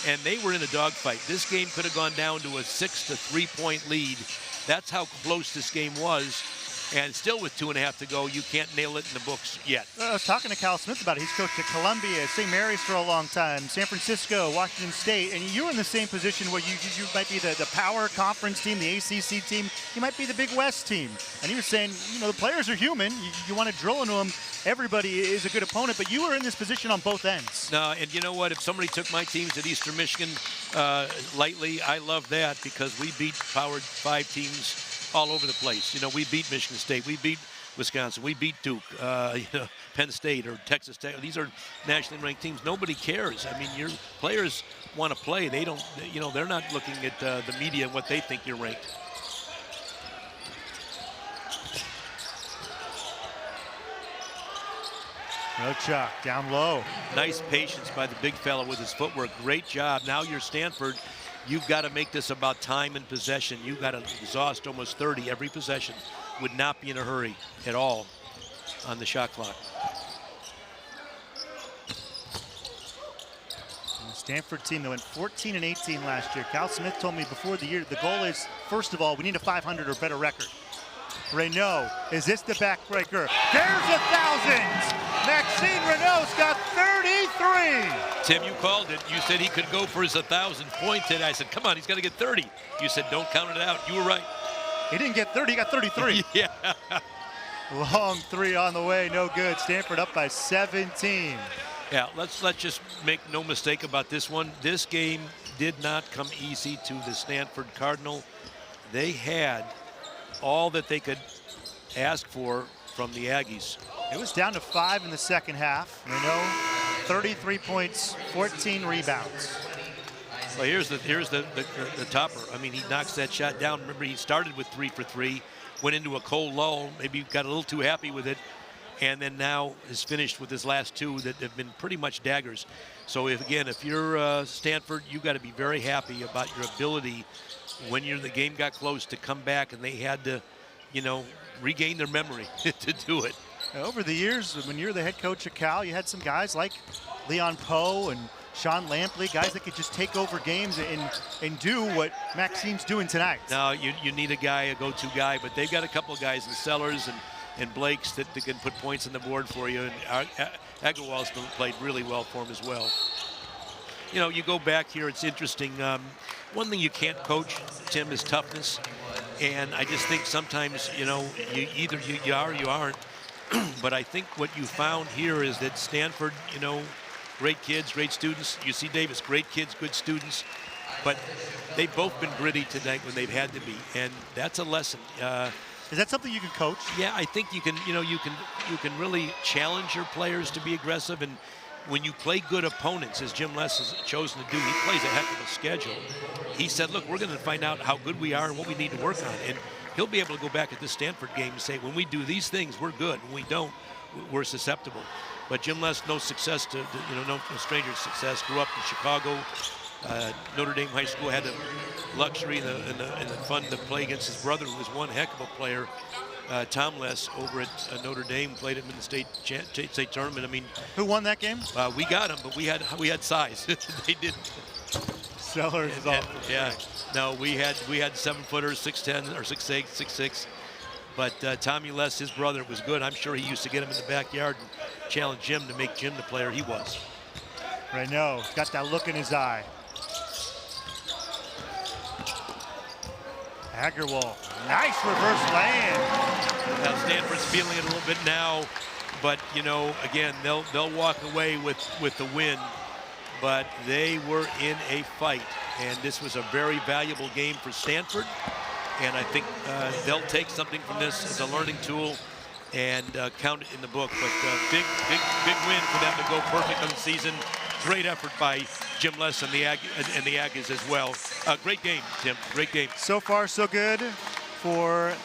and they were in a dogfight. This game could have gone down to a 6 to 3-point lead. That's how close this game was. And still with 2.5 to go, you can't nail it in the books yet. I was talking to Cal Smith about it. He's coached at Columbia, St. Mary's for a long time, San Francisco, Washington State, and you're in the same position where you might be the power conference team, the ACC team. You might be the Big West team. And he was saying, you know, the players are human. You want to drill into them. Everybody is a good opponent, but you were in this position on both ends. No, and you know what? If somebody took my teams at Eastern Michigan lightly, I love that because we beat Power 5 teams all over the place. You know, we beat Michigan State, we beat Wisconsin, we beat Duke, you know, Penn State or Texas Tech. These are nationally ranked teams. Nobody cares. I mean, your players want to play. They don't, you know, they're not looking at the media and what they think you're ranked. No Chuck, down low. Nice patience by the big fella with his footwork. Great job. Now you're Stanford. You've got to make this about time and possession. You've got to exhaust almost 30 every possession. Would not be in a hurry at all on the shot clock. And the Stanford team that went 14 and 18 last year. Cal Smith told me before the year, the goal is, first of all, we need a 500 or better record. Raynaud, is this the backbreaker? There's 1,000! Maxime Raynaud's got 33! Tim, you called it. You said he could go for his 1,000th point today. I said, come on, he's got to get 30. You said, don't count it out. You were right. He didn't get 30, he got 33. Yeah. Long three on the way, no good. Stanford up by 17. Yeah, let's just make no mistake about this one. This game did not come easy to the Stanford Cardinal. They had all that they could ask for from the Aggies. It was down to 5 in the second half. Raynaud, 33 points, 14 rebounds. Well, here's the topper. I mean, he knocks that shot down. Remember, he started with 3 for 3, went into a cold lull, maybe got a little too happy with it, and then now is finished with his last 2 that have been pretty much daggers. So if you're Stanford, you've got to be very happy about your ability when the game got close to come back, and they had to, you know, regain their memory to do it. Over the years, when you're the head coach at Cal, you had some guys like Leon Poe and Sean Lampley, guys that could just take over games and do what Maxime's doing tonight. Now, you need a guy, a go-to guy, but they've got a couple of guys in Sellers and Blakes that can put points on the board for you, and Agarwal's played really well for him as well. You know, you go back here, it's interesting. One thing you can't coach, Tim, is toughness. And I just think sometimes, you know, either you are or you aren't. But I think what you found here is that Stanford, you know, great kids, great students. UC Davis, great kids, good students. But they've both been gritty tonight when they've had to be. And that's a lesson. Is that something you can coach? Yeah, I think you can, you know, you can really challenge your players to be aggressive. And when you play good opponents, as Jim Les has chosen to do, he plays a heck of a schedule. He said, look, we're going to find out how good we are and what we need to work on. And he'll be able to go back at this Stanford game and say, when we do these things, we're good. When we don't, we're susceptible. But Jim Les, no success to you know, no stranger to success. Grew up in Chicago. Notre Dame High School had the luxury and the fun to play against his brother, who was one heck of a player. Tom Les over at Notre Dame, played him in the state tournament. I mean, who won that game? We got him, but we had size. They didn't. Sellers is all. Yeah, no, we had 7-footers, 6'10" or 6'8", 6'6". But Tommy Les, his brother, was good. I'm sure he used to get him in the backyard and challenge Jim to make Jim the player he was. Raynaud got that look in his eye. Agarwal, nice reverse land. Now Stanford's feeling it a little bit now, But you know, again, they'll walk away with the win. But they were in a fight, and this was a very valuable game for Stanford. And I think they'll take something from this as a learning tool and count it in the book. But big win for them to go perfect on the season. Great effort by Jim Les and the Aggies as well. Great game, Tim. Great game. So far, so good for